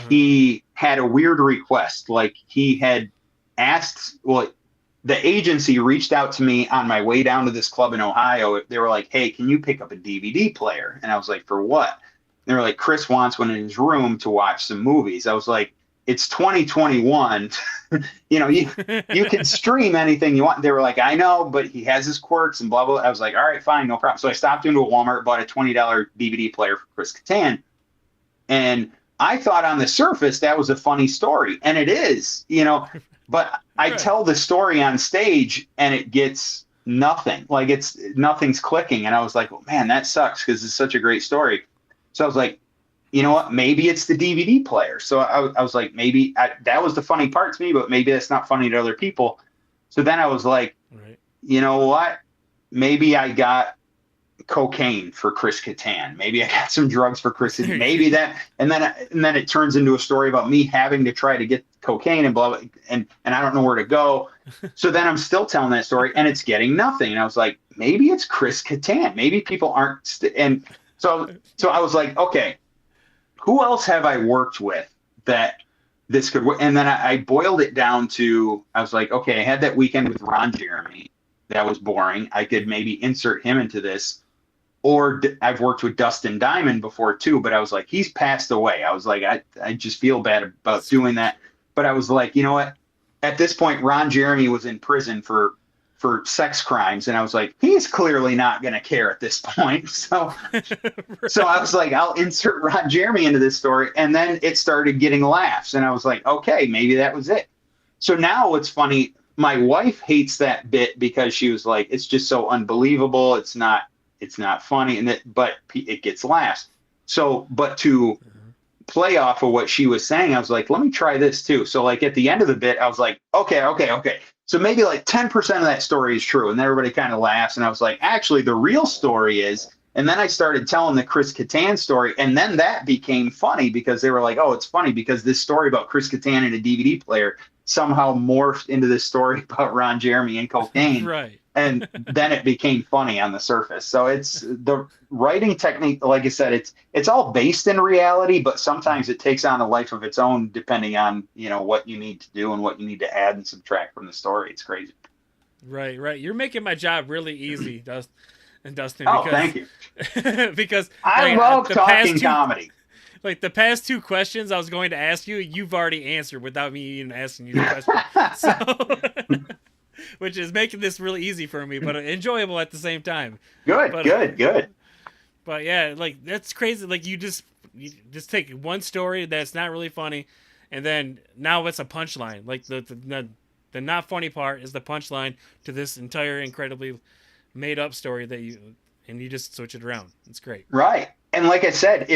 he had a weird request. Like he had asked, the agency reached out to me on my way down to this club in Ohio. They were like, hey, can you pick up a DVD player? And I was like, for what? And they were like, Chris wants one in his room to watch some movies. I was like, it's 2021. You can stream anything you want. They were like, I know, but he has his quirks and blah, blah. I was like, all right, fine, no problem. So I stopped into a Walmart, bought a $20 DVD player for Chris Kattan. And I thought on the surface that was a funny story. And it is, but I tell the story on stage and it gets nothing. Like nothing's clicking. And I was like, well, man, that sucks because it's such a great story. So I was like, you know what? Maybe it's the DVD player. So I was like, that was the funny part to me, but maybe that's not funny to other people. So then I was like, you know what? Maybe I got cocaine for Chris Kattan. Maybe I got some drugs for Chris. Maybe that, and then it turns into a story about me having to try to get cocaine and blah, blah, and I don't know where to go. So then I'm still telling that story and it's getting nothing. And I was like, maybe it's Chris Kattan. Maybe people aren't. And so I was like, okay, who else have I worked with that this could work? And then I boiled it down to, I was like, okay, I had that weekend with Ron Jeremy. That was boring. I could maybe insert him into this. Or I've worked with Dustin Diamond before too, but I was like, he's passed away. I was like, I just feel bad about doing that. But I was like, you know what? At this point, Ron Jeremy was in prison for sex crimes. And I was like, he's clearly not going to care at this point. So I was like, I'll insert Ron Jeremy into this story. And then it started getting laughs. And I was like, okay, maybe that was it. So now what's funny, my wife hates that bit because she was like, it's just so unbelievable. It's not funny. But it gets laughs. So, but to play off of what she was saying, I was like, let me try this too. So like at the end of the bit, I was like, okay. So maybe like 10% of that story is true. And everybody kind of laughs. And I was like, actually, the real story is And then I started telling the Chris Kattan story, and then that became funny because they were like, oh, it's funny because this story about Chris Kattan and a DVD player somehow morphed into this story about Ron Jeremy and cocaine. Right. And then it became funny on the surface. So it's the writing technique, like I said, it's all based in reality, but sometimes it takes on a life of its own depending on, what you need to do and what you need to add and subtract from the story. It's crazy. Right. You're making my job really easy, Dustin. Oh, Because, thank you. because I love talking comedy. Like the past two questions I was going to ask you, you've already answered without me even asking you the question. So, which is making this really easy for me, but enjoyable at the same time. Good. But yeah, like that's crazy. Like you just take one story that's not really funny, and then now it's a punchline. Like the not funny part is the punchline to this entire incredibly made up story that you just switch it around. It's great. Right. And like I said,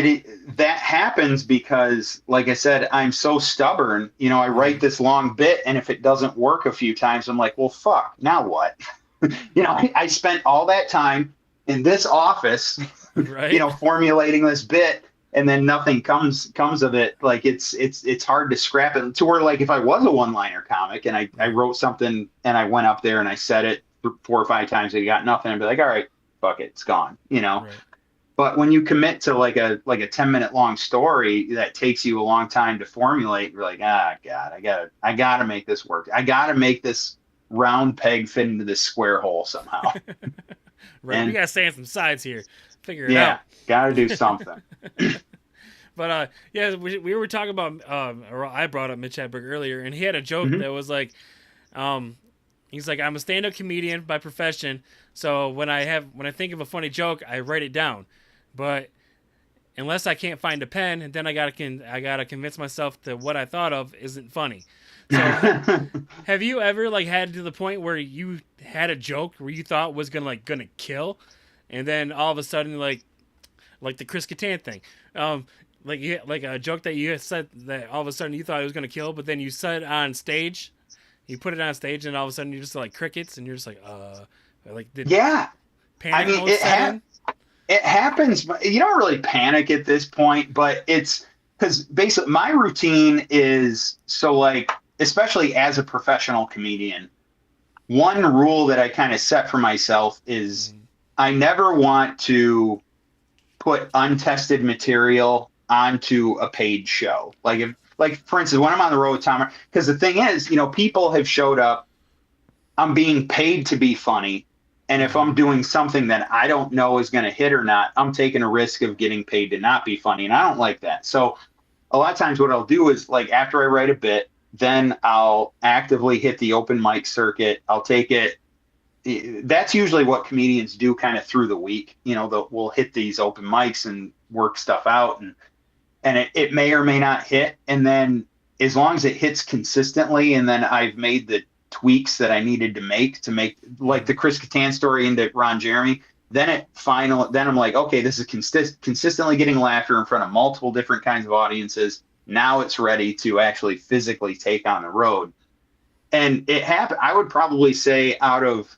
that happens because, like I said, I'm so stubborn. I write this long bit, and if it doesn't work a few times, I'm like, well, fuck, now what? I spent all that time in this office, right. Formulating this bit, and then nothing comes of it. Like it's hard to scrap it to where, like, if I was a one-liner comic and I wrote something and I went up there and I said it 4 or 5 times and got nothing, I'd be like, all right, fuck it, it's gone, Right. But when you commit to like a 10-minute long story that takes you a long time to formulate, you're like, God, I gotta make this work. I gotta make this round peg fit into this square hole somehow. Right. And, we gotta stay on some sides here. Figure it out. Yeah, gotta do something. But yeah, we were talking about or I brought up Mitch Hedberg earlier, and he had a joke that was like, he's like, I'm a stand-up comedian by profession, so when I think of a funny joke, I write it down. But unless I can't find a pen, and then I gotta convince myself that what I thought of isn't funny. So have you ever had to the point where you had a joke where you thought was gonna kill, and then all of a sudden like the Chris Kattan thing, like a joke that you had said that all of a sudden you thought it was gonna kill, but then you said on stage, you put it on stage, and all of a sudden you're just like crickets, and you're just yeah. Panic mode set in? It happens, but you don't really panic at this point, but it's because basically my routine is especially as a professional comedian, one rule that I kind of set for myself is I never want to put untested material onto a paid show. Like for instance, when I'm on the road with Tom, because the thing is, people have showed up, I'm being paid to be funny. And if I'm doing something that I don't know is going to hit or not, I'm taking a risk of getting paid to not be funny. And I don't like that. So a lot of times what I'll do is after I write a bit, then I'll actively hit the open mic circuit. I'll take it. That's usually what comedians do kind of through the week. We'll hit these open mics and work stuff out. And it may or may not hit. And then as long as it hits consistently, and then I've made the tweaks that I needed to make like the Chris Kattan story into Ron Jeremy, then I'm like, okay, this is consistently getting laughter in front of multiple different kinds of audiences. Now it's ready to actually physically take on the road. And it happened. I would probably say out of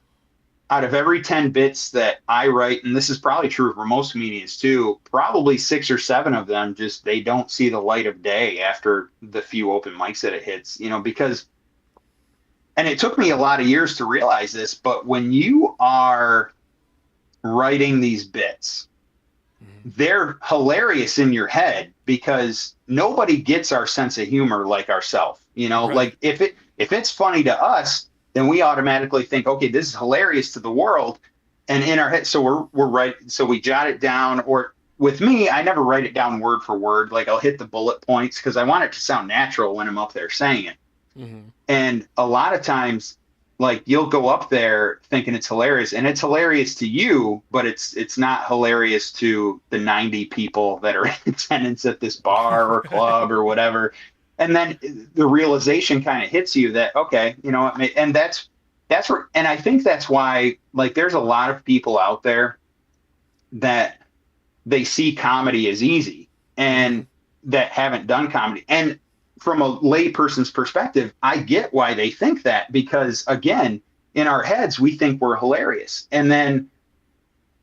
every 10 bits that I write, and this is probably true for most comedians too, probably 6 or 7 of them they don't see the light of day after the few open mics that it hits, because. And it took me a lot of years to realize this, but when you are writing these bits, they're hilarious in your head because nobody gets our sense of humor like ourselves. Right. Like if it's funny to us, then we automatically think, okay, this is hilarious to the world. And in our head, so we're right. So we jot it down, or with me, I never write it down word for word. Like I'll hit the bullet points because I want it to sound natural when I'm up there saying it. And a lot of times, you'll go up there thinking it's hilarious, and it's hilarious to you, but it's not hilarious to the 90 people that are in attendance at this bar or club or whatever. And then the realization kind of hits you that, okay, and that's where, and I think that's why, there's a lot of people out there that they see comedy as easy and that haven't done comedy. And from a lay person's perspective, I get why they think that, because again, in our heads, we think we're hilarious. And then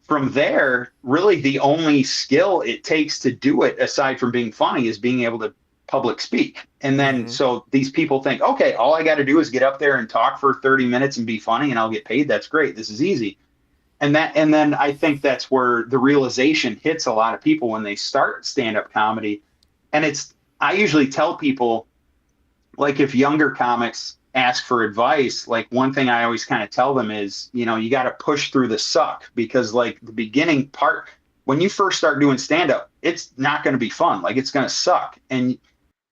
from there, really the only skill it takes to do it, aside from being funny, is being able to public speak. And then so these people think, okay, all I got to do is get up there and talk for 30 minutes and be funny and I'll get paid. That's great. This is easy. And then I think that's where the realization hits a lot of people when they start stand-up comedy. And I usually tell people, like, if younger comics ask for advice, like, one thing I always kind of tell them is, you got to push through the suck, because like the beginning part, when you first start doing stand-up, it's not going to be fun. Like, it's going to suck. And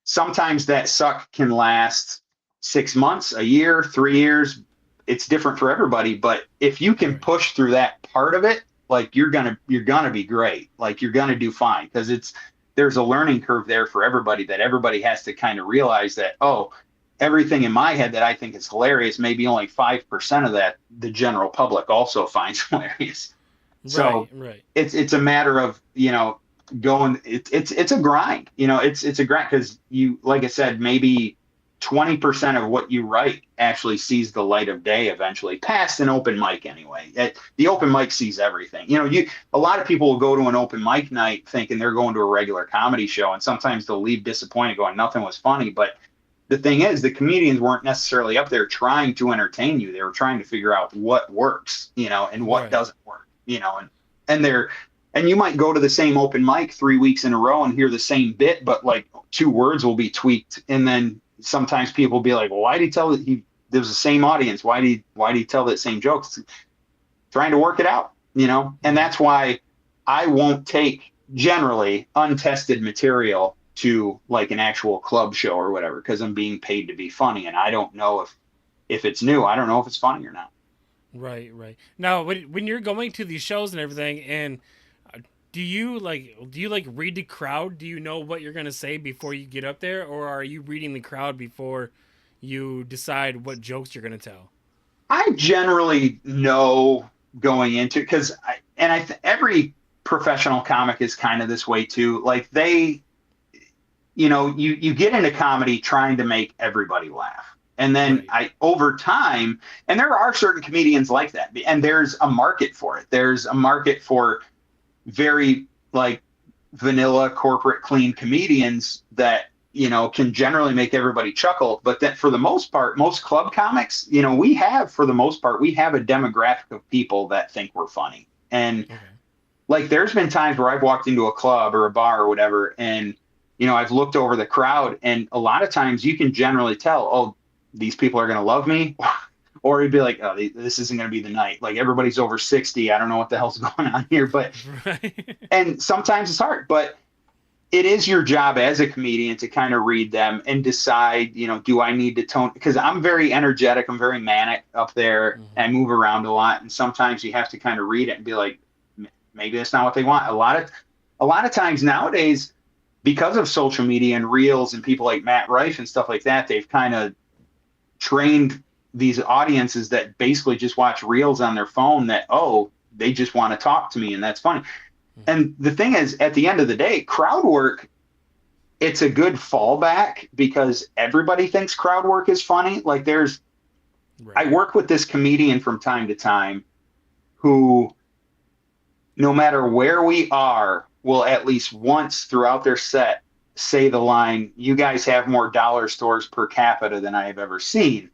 sometimes that suck can last 6 months, a year, 3 years. It's different for everybody. But if you can push through that part of it, like, you're gonna be great. Like, you're gonna do fine, because there's a learning curve there for everybody, that everybody has to kind of realize that, oh, everything in my head that I think is hilarious, maybe only 5% of that the general public also finds hilarious. So it's a matter of, going, it's a grind, it's a grind, because like I said, maybe 20% of what you write actually sees the light of day eventually, past an open mic anyway. The open mic sees everything. A lot of people will go to an open mic night thinking they're going to a regular comedy show, and sometimes they'll leave disappointed going, nothing was funny. But the thing is, the comedians weren't necessarily up there trying to entertain you. They were trying to figure out what works, and what doesn't work, and you might go to the same open mic 3 weeks in a row and hear the same bit, but like 2 words will be tweaked. And then sometimes people will be like, well, why did he tell that there's the same audience? Why did he tell that same jokes? Trying to work it out, and that's why I won't take generally untested material to like an actual club show or whatever, because I'm being paid to be funny, and I don't know if it's new. I don't know if it's funny or not. Right. Now, when you're going to these shows and everything, and do you read the crowd? Do you know what you're gonna say before you get up there, or are you reading the crowd before you decide what jokes you're gonna tell? I generally know going into it, because every professional comic is kind of this way too. Like, you get into comedy trying to make everybody laugh. And then over time, and there are certain comedians like that, and there's a market for it. There's a market for very like vanilla corporate clean comedians that, can generally make everybody chuckle. But that, for the most part, most club comics, we have a demographic of people that think we're funny. And like, there's been times where I've walked into a club or a bar or whatever, and I've looked over the crowd, and a lot of times you can generally tell, oh, these people are going to love me, or you'd be like, oh, this isn't going to be the night. Like, everybody's over 60. I don't know what the hell's going on here. But, and sometimes it's hard, but it is your job as a comedian to kind of read them and decide, do I need to tone? Because I'm very energetic. I'm very manic up there. I move around a lot. And sometimes you have to kind of read it and be like, maybe that's not what they want. A lot of times nowadays, because of social media and reels and people like Matt Rife and stuff like that, they've kind of trained these audiences that basically just watch reels on their phone that, oh, they just want to talk to me, and that's funny. And the thing is, at the end of the day, crowd work, it's a good fallback, because everybody thinks crowd work is funny. Like, I work with this comedian from time to time who, no matter where we are, will at least once throughout their set say the line, "You guys have more dollar stores per capita than I have ever seen."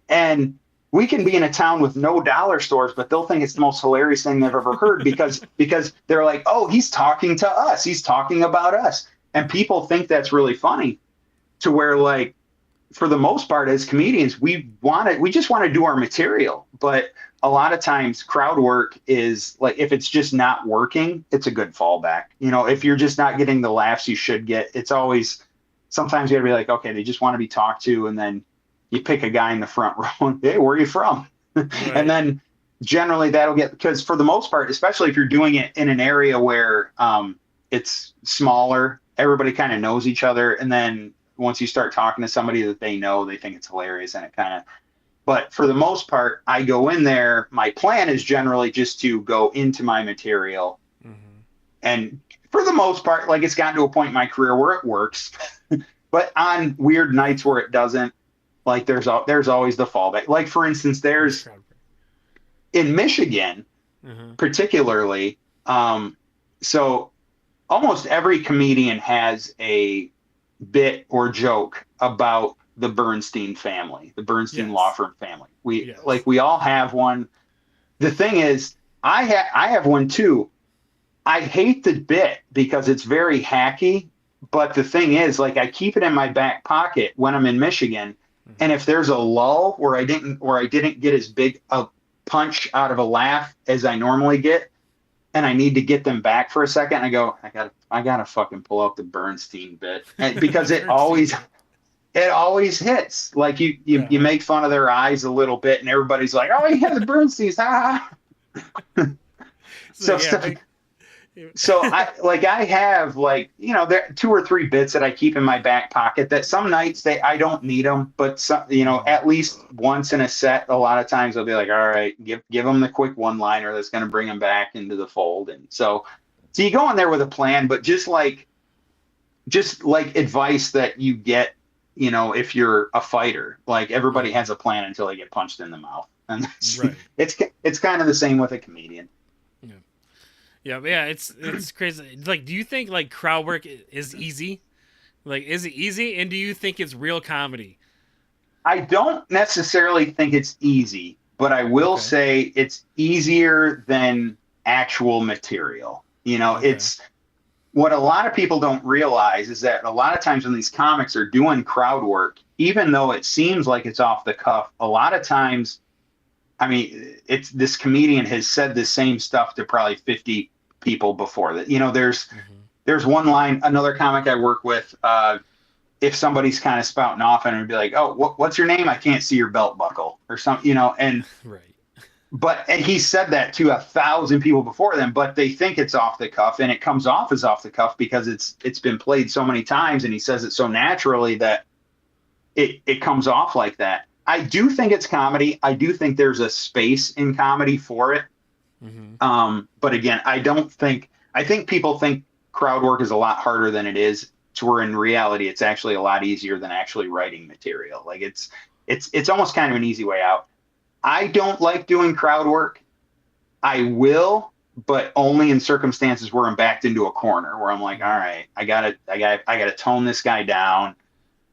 And we can be in a town with no dollar stores, but they'll think it's the most hilarious thing they've ever heard, because they're like, oh, he's talking to us. He's talking about us. And people think that's really funny, to where, like, for the most part, as comedians, we just want to do our material. But a lot of times crowd work is like, if it's just not working, it's a good fallback. If you're just not getting the laughs you should get, it's always, sometimes you gotta be like, okay, they just want to be talked to. And then you pick a guy in the front row and, hey, where are you from? And then generally that'll get, because for the most part, especially if you're doing it in an area where it's smaller, everybody kind of knows each other. And then once you start talking to somebody that they know, they think it's hilarious, and it kind of, but for the most part, I go in there. My plan is generally just to go into my material. And for the most part, like, it's gotten to a point in my career where it works. But on weird nights where it doesn't, like, there's always the fallback. Like, for instance, in Michigan, particularly. So almost every comedian has a bit or joke about the Bernstein family, the Bernstein Yes. law firm family. Yes. We all have one. The thing is, I have one too. I hate the bit because it's very hacky. But the thing is, like, I keep it in my back pocket when I'm in Michigan, and if there's a lull where I didn't get as big a punch out of a laugh as I normally get, and I need to get them back for a second, I go, I gotta fucking pull out the Bernstein bit, and because it always hits. Like you make fun of their eyes a little bit, and everybody's like, oh yeah, the Bernsteins, ah. So I have there are 2 or 3 bits that I keep in my back pocket that some nights I don't need them, but some, at least once in a set, a lot of times I'll be like, all right, give them the quick one-liner that's going to bring them back into the fold. And so you go in there with a plan, but just like advice that you get, if you're a fighter, like everybody has a plan until they get punched in the mouth. And right. It's kind of the same with a comedian. Yeah, it's crazy. Like, do you think like crowd work is easy? Like, is it easy? And do you think it's real comedy? I don't necessarily think it's easy, but I will say it's easier than actual material. It's what a lot of people don't realize is that a lot of times when these comics are doing crowd work, even though it seems like it's off the cuff, a lot of times, I mean, this comedian has said the same stuff to probably 50 people before that. There's one line, another comic I work with, if somebody's kind of spouting off and it'd be like, oh, what's your name? I can't see your belt buckle or something, and right. And he said that to 1,000 people before them, but they think it's off the cuff, and it comes off as off the cuff because it's been played so many times and he says it so naturally that it comes off like that. I do think it's comedy. I do think there's a space in comedy for it. But again, I think people think crowd work is a lot harder than it is, to where in reality, it's actually a lot easier than actually writing material. Like it's almost kind of an easy way out. I don't like doing crowd work. I will, but only in circumstances where I'm backed into a corner where I'm like, all right, I gotta tone this guy down.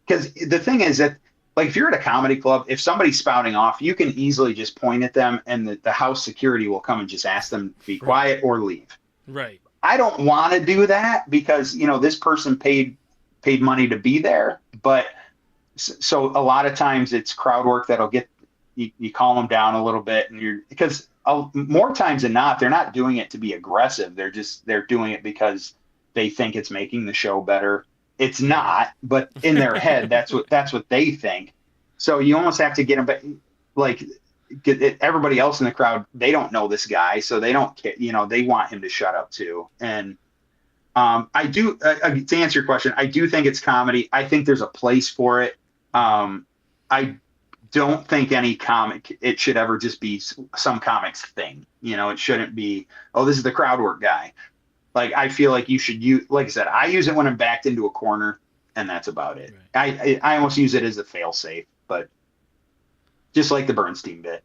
Because the thing is that, like, if you're at a comedy club, if somebody's spouting off, you can easily just point at them and the house security will come and just ask them to be quiet or leave. Right. I don't want to do that because, this person paid money to be there. But so a lot of times it's crowd work that'll get, you calm them down a little bit, and because more times than not, they're not doing it to be aggressive. They're doing it because they think it's making the show better. It's not, but in their head, that's what they think. So you almost have to get them, like, everybody else in the crowd, they don't know this guy, so they don't care. They want him to shut up too. And I do, to answer your question, I do think it's comedy. I think there's a place for it. I don't think any comic, it should ever just be some comic's thing. It shouldn't be, oh, this is the crowd work guy. Like, I feel like you should use, like I said, I use it when I'm backed into a corner, and that's about it. Right. I almost use it as a fail safe, but just like the Bernstein bit.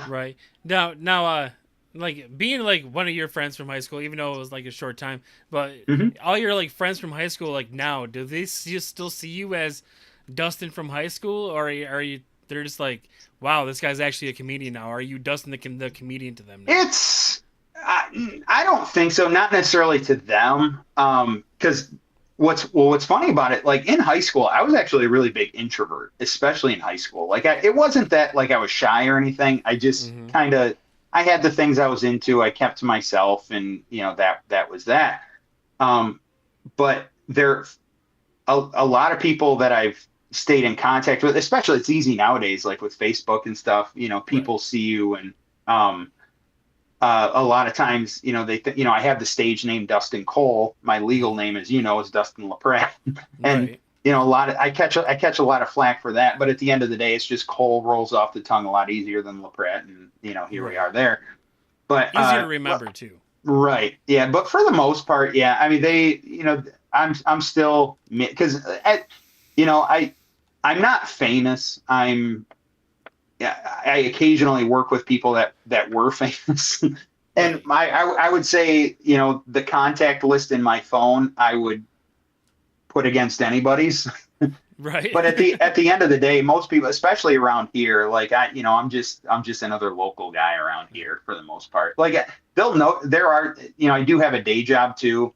Right. Now, like, being like one of your friends from high school, even though it was like a short time, but all your like friends from high school, like, now, do they still see you as Dustin from high school, or are you? They're just like, wow, this guy's actually a comedian now. Are you Dustin the comedian to them now? I don't think so. Not necessarily to them. Because what's funny about it, like, in high school, I was actually a really big introvert, especially in high school. Like, it wasn't that like I was shy or anything. I just I had the things I was into. I kept to myself, and that was that. But there a lot of people that I've stayed in contact with, especially, it's easy nowadays, like with Facebook and stuff, people see you, and a lot of times, they I have the stage name Dustin Cole. My legal name is Dustin LaPrette. And I catch a lot of flack for that, but at the end of the day, it's just Cole rolls off the tongue a lot easier than LaPrette, and here we are there. But easier to remember too. Right. Yeah, but for the most part, yeah. I mean, I'm still, because I'm not famous. I occasionally work with people that were famous, And I would say, the contact list in my phone, I would put against anybody's. Right. But at the end of the day, most people, especially around here, like I'm just another local guy around here for the most part. Like they'll know I do have a day job too.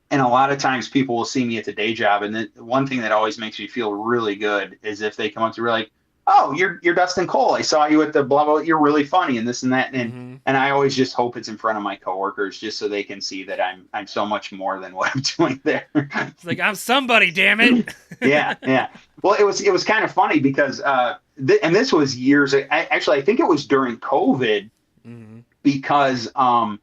And a lot of times people will see me at the day job. And the one thing that always makes me feel really good is if they come up to me like, oh, you're Dustin Cole. I saw you at the blah, blah, you're really funny and this and that. And I always just hope it's in front of my coworkers just so they can see that I'm so much more than what I'm doing there. It's like, I'm somebody, damn it. Yeah. Well, it was kind of funny because, and this was years, I think it was during COVID because, and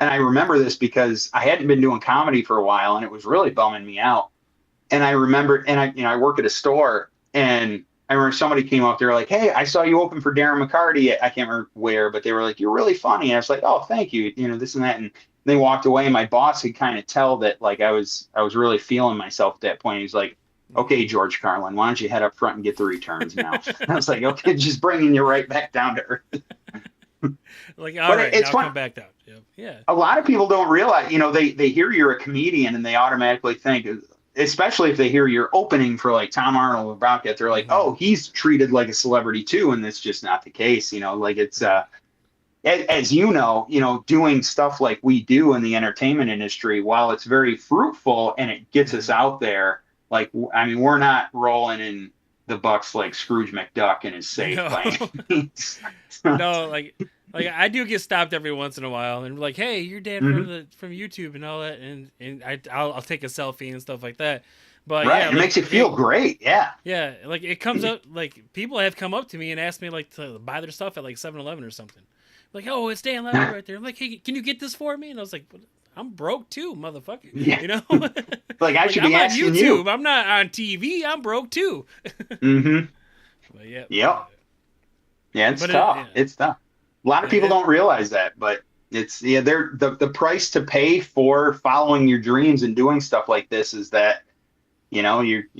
I remember this because I hadn't been doing comedy for a while and it was really bumming me out. And I remember, and I work at a store and I remember somebody came up, they were like, hey, I saw you open for Darren McCarty. I can't remember where, but they were like, you're really funny. And I was like, oh, thank you. This and that. And they walked away and my boss could kind of tell that like I was really feeling myself at that point. He's like, okay, George Carlin, why don't you head up front and get the returns now? And I was like, okay, just bringing you right back down to earth. Like, all right, now come back down. Yeah. A lot of people don't realize, they hear you're a comedian and they automatically think, especially if they hear you're opening for like Tom Arnold or Bobcat, they're like, oh, he's treated like a celebrity too. And that's just not the case. Like it's, as doing stuff like we do in the entertainment industry, while it's very fruitful and it gets us out there, like, I mean, we're not rolling in the bucks like Scrooge McDuck in his safe. No, like I do get stopped every once in a while and like, hey, you're Dan from YouTube and all that, and I'll take a selfie and stuff like that. But right, it makes you feel great. Yeah, like it comes up, like people have come up to me and asked me like to buy their stuff at like 7-Eleven or something. Like, oh, it's Dan Levely right there. I'm like, hey, can you get this for me? And I was like, I'm broke too, motherfucker. Yeah. Like I should be asking on YouTube. You. I'm not on TV. I'm broke too. But yeah. Yep. Yeah, it's tough. It's tough. A lot of people don't realize that, but it's they're the price to pay for following your dreams and doing stuff like this is that you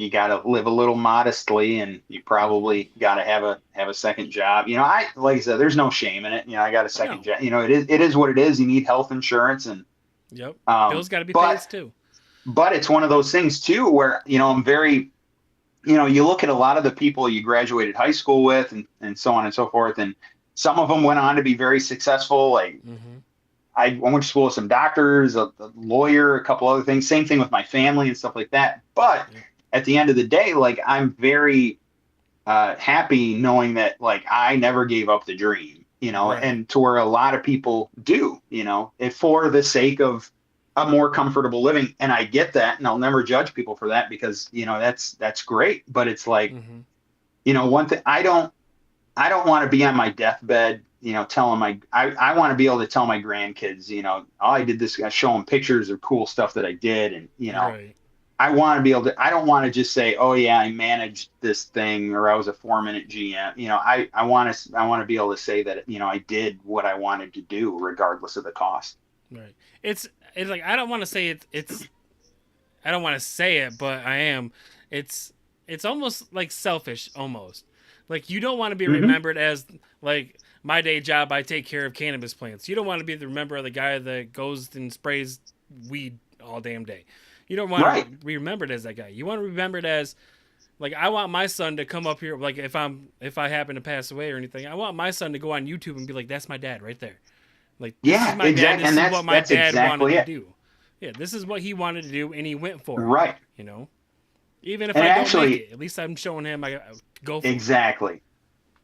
got to live a little modestly and you probably got to have a second job. I like I said, there's no shame in it. I got a second job. It is what it is. You need health insurance and bills got to be paid too. But it's one of those things too where I'm very you look at a lot of the people you graduated high school with and so on and so forth, and some of them went on to be very successful. Like I went to school with some doctors, a lawyer, a couple other things, same thing with my family and stuff like that. But at the end of the day, like I'm very happy knowing that like I never gave up the dream, and to where a lot of people do, if for the sake of a more comfortable living. And I get that, and I'll never judge people for that because, that's great. But it's like, one thing I don't want to be on my deathbed, telling I want to be able to tell my grandkids, oh, I did this, I show them pictures of cool stuff that I did. And, I want to be able to, I don't want to just say, oh yeah, I managed this thing or I was a 4-minute GM. I want to be able to say that, I did what I wanted to do regardless of the cost. Right. It's like, I don't want to say I don't want to say it, but I am. It's almost like selfish almost. Like you don't want to be remembered as like my day job, I take care of cannabis plants. You don't want to be the guy that goes and sprays weed all damn day. You don't want to be remembered as that guy. You want to be remembered as like, I want my son to come up here. Like if I happen to pass away or anything, I want my son to go on YouTube and be like, that's my dad right there. Like, yeah, exactly. And that's what my dad exactly wanted to do. Yeah, this is what he wanted to do, and he went for it. Right. Even if I don't make it, at least I'm showing him I go for it. Exactly.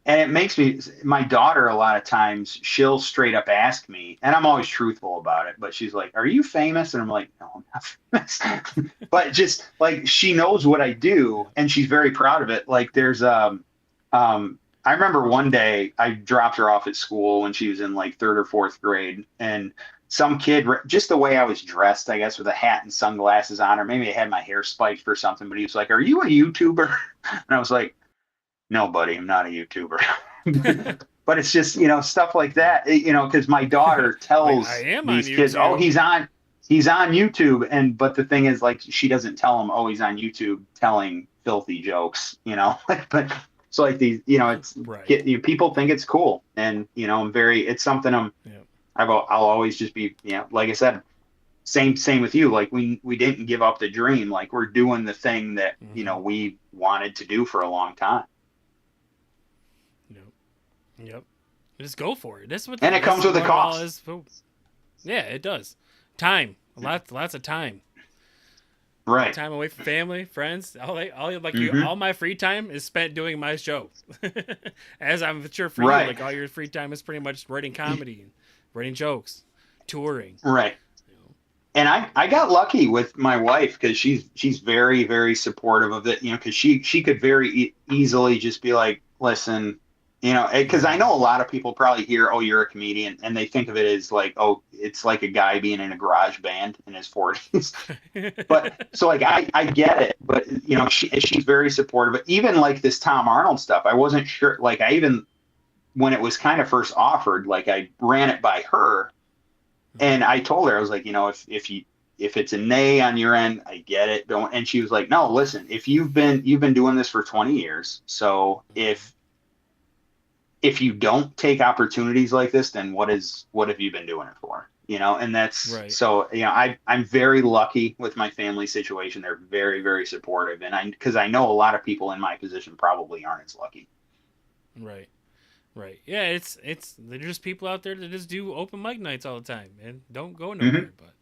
And it makes me, my daughter, a lot of times, she'll straight up ask me, and I'm always truthful about it, but she's like, are you famous? And I'm like, no, I'm not famous. But just like, she knows what I do, and she's very proud of it. Like there's, I remember one day I dropped her off at school when she was in like 3rd or 4th grade, and some kid, just the way I was dressed, I guess, with a hat and sunglasses on, or maybe I had my hair spiked or something, but he was like, are you a YouTuber? And I was like, no, buddy, I'm not a YouTuber. But it's just, stuff like that, because my daughter tells these kids, oh, he's on YouTube. But the thing is, like, she doesn't tell them, oh, he's on YouTube telling filthy jokes, but so like these, it's people think it's cool, and it's something I'll always just be, like I said, same with you. Like we didn't give up the dream. Like we're doing the thing that, we wanted to do for a long time. Yep. Just go for it. And it comes with a cost. Yeah, it does. Time. Lots of time. Right. Time away from family, friends. All my free time is spent doing my show. As I'm sure for you, like all your free time is pretty much writing comedy, writing jokes, touring. Right. And I got lucky with my wife because she's very, very supportive of it, because she could very easily just be like, listen, because I know a lot of people probably hear, oh, you're a comedian, and they think of it as like, oh, it's like a guy being in a garage band in his 40s. But so like I get it, but she's very supportive. But even like this Tom Arnold stuff, I wasn't sure. Like when it was kind of first offered, like I ran it by her, and I told her, I was like, if it's a nay on your end, I get it. Don't. And she was like, no, listen, if you've been doing this for 20 years, so if you don't take opportunities like this, then what have you been doing it for? And that's right. So, I'm very lucky with my family situation. They're very, very supportive. And because I know a lot of people in my position probably aren't as lucky. Right. Yeah. It's there's just people out there that just do open mic nights all the time and don't go nowhere, but.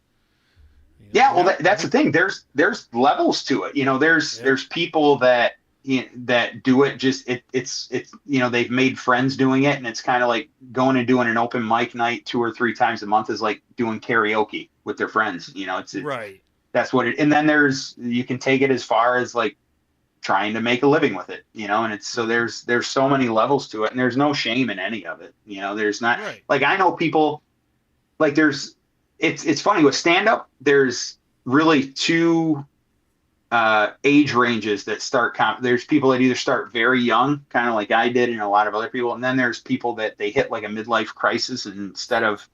Yeah. Well, that's the thing. There's levels to it. There's people that do it just it's they've made friends doing it, and it's kind of like going and doing an open mic night 2 or 3 times a month is like doing karaoke with their friends. It's right. That's what it. And then you can take it as far as like trying to make a living with it, and it's so there's so many levels to it, and there's no shame in any of it. There's not like, I know people like it's funny with stand up, there's really 2 age ranges that start. There's people that either start very young, kind of like I did, and a lot of other people, and then there's people that they hit like a midlife crisis, and instead of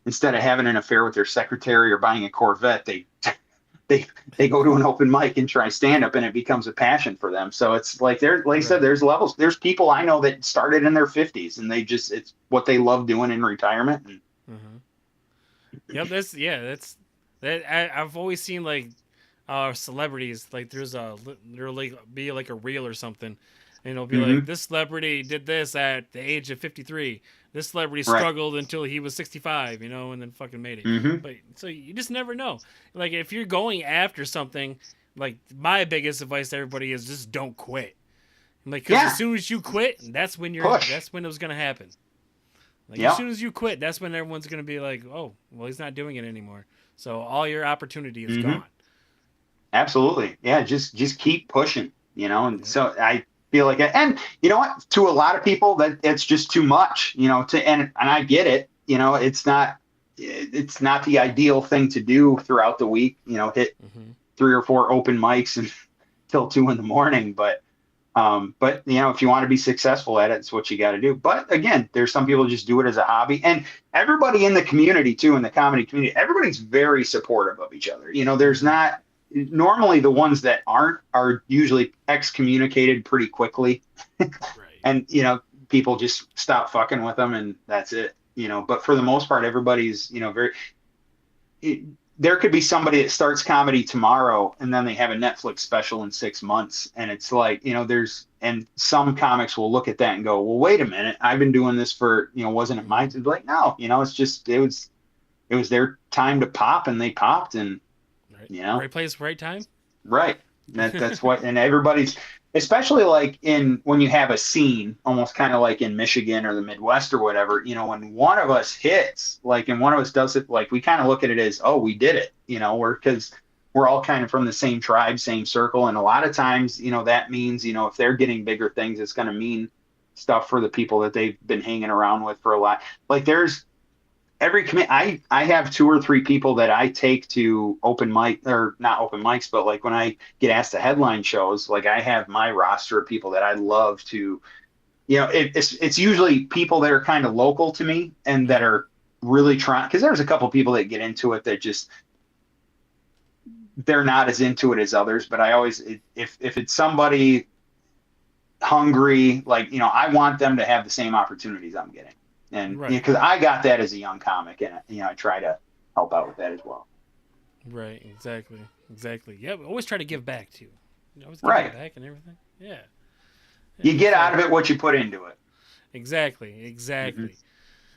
having an affair with their secretary or buying a Corvette, they go to an open mic and try stand up, and it becomes a passion for them. So it's like I said, there's levels. There's people I know that started in their 50s, and it's what they love doing in retirement. And, Yep, I've always seen like celebrities, like there'll like be like a reel or something, and it'll be like, this celebrity did this at the age of 53. This celebrity struggled until he was 65, and then fucking made it. But so you just never know. Like if you're going after something, like my biggest advice to everybody is just don't quit. Like, because as soon as you quit, that's when it was gonna happen. Like as soon as you quit, that's when everyone's gonna be like, oh, well, he's not doing it anymore. So all your opportunity is gone. Absolutely. Yeah. Just keep pushing, and so I feel like, and you know what, to a lot of people that it's just too much, and I get it, it's not the ideal thing to do throughout the week, hit 3 or 4 open mics until 2 a.m. But if you want to be successful at it, it's what you got to do. But again, there's some people who just do it as a hobby, and everybody in the community too, in the comedy community, everybody's very supportive of each other. There's not, normally the ones that aren't are usually excommunicated pretty quickly. And, people just stop fucking with them, and that's it, but for the most part, everybody's, there could be somebody that starts comedy tomorrow, and then they have a Netflix special in 6 months. And it's like, and some comics will look at that and go, well, wait a minute, I've been doing this for, wasn't it mine? It's like, no, it's just, it was their time to pop, and they popped, and, right place, right time. Right. That's what, and everybody's, especially like when you have a scene, almost kind of like in Michigan or the Midwest or whatever, when one of us hits, like, and one of us does it, like, we kind of look at it as, oh, we did it, because we're all kind of from the same tribe, same circle. And a lot of times, that means, if they're getting bigger things, it's going to mean stuff for the people that they've been hanging around with for a lot. Like there's, I have 2 or 3 people that I take to open mic, or not open mics, but like when I get asked to headline shows, like I have my roster of people that I love to, it's usually people that are kind of local to me and that are really trying, because there's a couple people that get into it that just, they're not as into it as others. But I always, if it's somebody hungry, like, I want them to have the same opportunities I'm getting. and Right. because I got that as a young comic, and I try to help out with that as well. Right. Exactly. Yeah. We always try to give back too. Always give Right. back and everything. Yeah. You get out of it what you put into it. Exactly. Mm-hmm.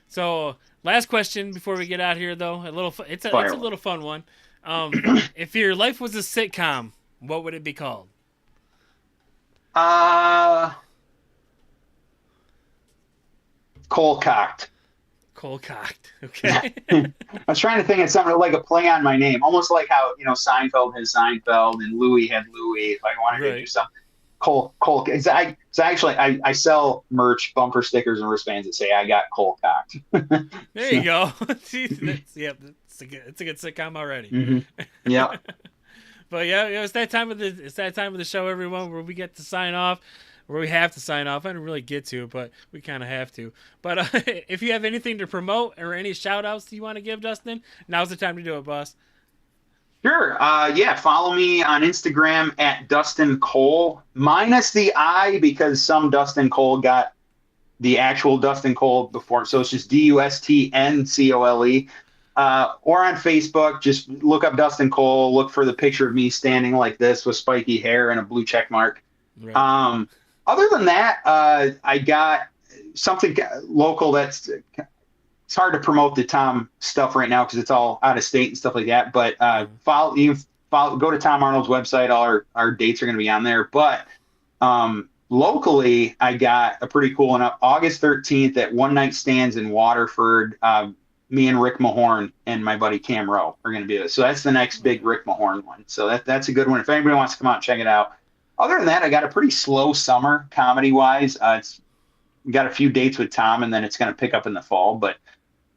So, last question before we get out here, though. It's a little fun one. If your life was a sitcom, what would it be called? Cold cocked. Cold cocked. Okay. I was trying to think of something like a play on my name, almost like how Seinfeld has Seinfeld and Louis had Louis. If I wanted to do something, Cole. I sell merch, bumper stickers, and wristbands that say I got cold cocked. There you go. It's a good sitcom already. Mm-hmm. Yeah. But yeah, it's that time of the show, everyone, where we get to sign off. Where we have to sign off. I didn't really get to, but we kind of have to. But if you have anything to promote or any shout-outs you want to give, Dustin, now's the time to do it, boss. Sure. Follow me on Instagram at Dustin Cole, minus the I, because some Dustin Cole got the actual Dustin Cole before. So it's just DUSTNCOLE. Or on Facebook, just look up Dustin Cole, look for the picture of me standing like this with spiky hair and a blue check mark. Right. Other than that, I got something local it's hard to promote the Tom stuff right now because it's all out of state and stuff like that. But go to Tom Arnold's website. All our dates are going to be on there. But locally, I got a pretty cool one up August 13th at One Night Stands in Waterford. Me and Rick Mahorn and my buddy Cam Rowe are going to be there. So that's the next big Rick Mahorn one. So that's a good one. If anybody wants to come out and check it out. Other than that, I got a pretty slow summer comedy-wise. It's got a few dates with Tom, and then it's going to pick up in the fall. But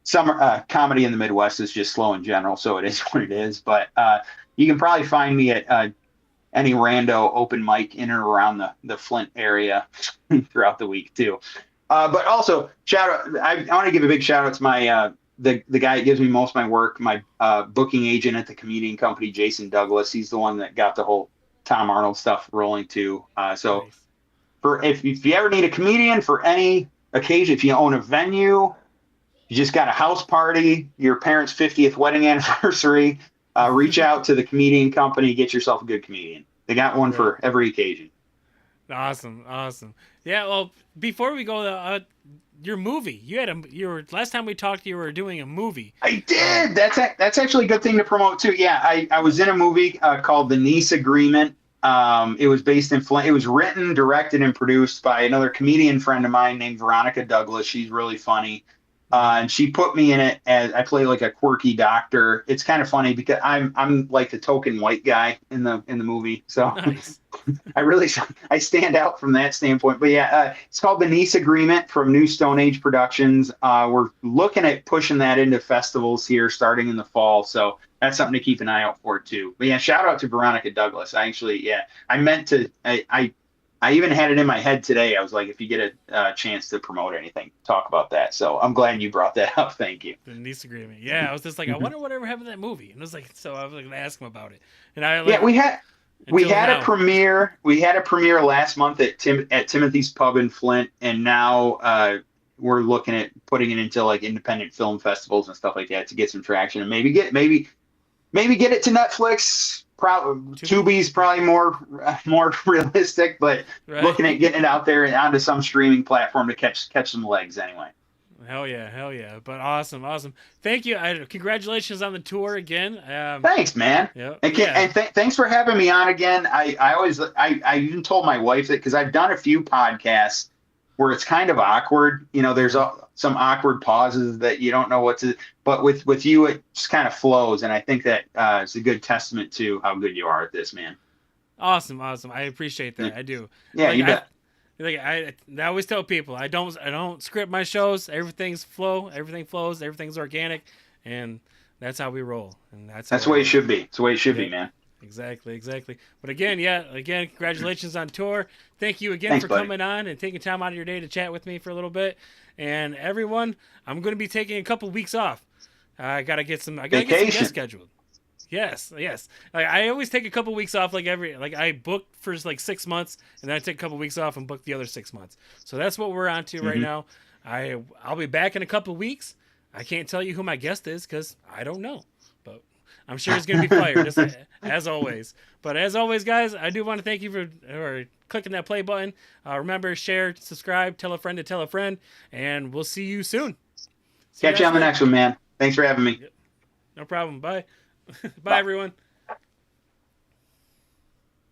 summer comedy in the Midwest is just slow in general, so it is what it is. But you can probably find me at any rando open mic in and around the Flint area throughout the week too. But also, shout out! I want to give a big shout out to my the guy that gives me most of my work, my booking agent at the comedian company, Jason Douglas. He's the one that got the whole Tom Arnold stuff rolling too. So Nice. for if you ever need a comedian for any occasion, if you own a venue, you just got a house party, your parents' 50th wedding anniversary, reach out to the comedian company, get yourself a good comedian. They got one for every occasion. Awesome. Yeah. Well, before we go, your movie. Last time we talked, you were doing a movie. I did. That's actually a good thing to promote too. Yeah, I was in a movie called The Nice Agreement. It was based in Flint. It was written, directed, and produced by another comedian friend of mine named Veronica Douglas. She's really funny. And she put me in it as I play like a quirky doctor. It's kind of funny because I'm like the token white guy in the movie. So Nice. I stand out from that standpoint. But yeah, it's called The Nice Agreement from New Stone Age Productions. We're looking at pushing that into festivals here starting in the fall. So that's something to keep an eye out for too. But yeah, shout out to Veronica Douglas. I meant to. I even had it in my head today. I was like, if you get a chance to promote anything, talk about that. So I'm glad you brought that up. Thank you. The Nice Agreement. Yeah, I was just like, I wonder whatever happened to that movie. And I was like, going to ask him about it. And we had a premiere. We had a premiere last month at Timothy's Pub in Flint, and now we're looking at putting it into like independent film festivals and stuff like that to get some traction and maybe get it to Netflix. Tubi's probably more realistic, but looking at getting it out there and onto some streaming platform to catch some legs anyway. Hell yeah. But awesome. Thank you. Congratulations on the tour again. Thanks, man. Yep. And thanks for having me on again. I even told my wife that because I've done a few podcasts where it's kind of awkward. There's some awkward pauses that you don't know what to. But with you, it just kind of flows, and I think that is a good testament to how good you are at this, man. Awesome. I appreciate that. I do. Yeah, you bet. I always tell people I don't script my shows. Everything's flow. Everything flows. Everything's organic, and that's how we roll. And that's the way it should be. It's the way it should be, man. Exactly. But again, congratulations on tour. Thank you again for coming on and taking time out of your day to chat with me for a little bit. And everyone, I'm going to be taking a couple weeks off. I gotta get some guests scheduled. Yes. I always take a couple weeks off. I book for like 6 months, and then I take a couple weeks off and book the other 6 months. So that's what we're on to right now. I'll be back in a couple of weeks. I can't tell you who my guest is because I don't know, but I'm sure he's going to be fired as always. But as always, guys, I do want to thank you for clicking that play button. Remember, share, subscribe, tell a friend to tell a friend, and we'll see you soon. Catch you on the next one, man. Thanks for having me. No problem. Bye. Bye, everyone.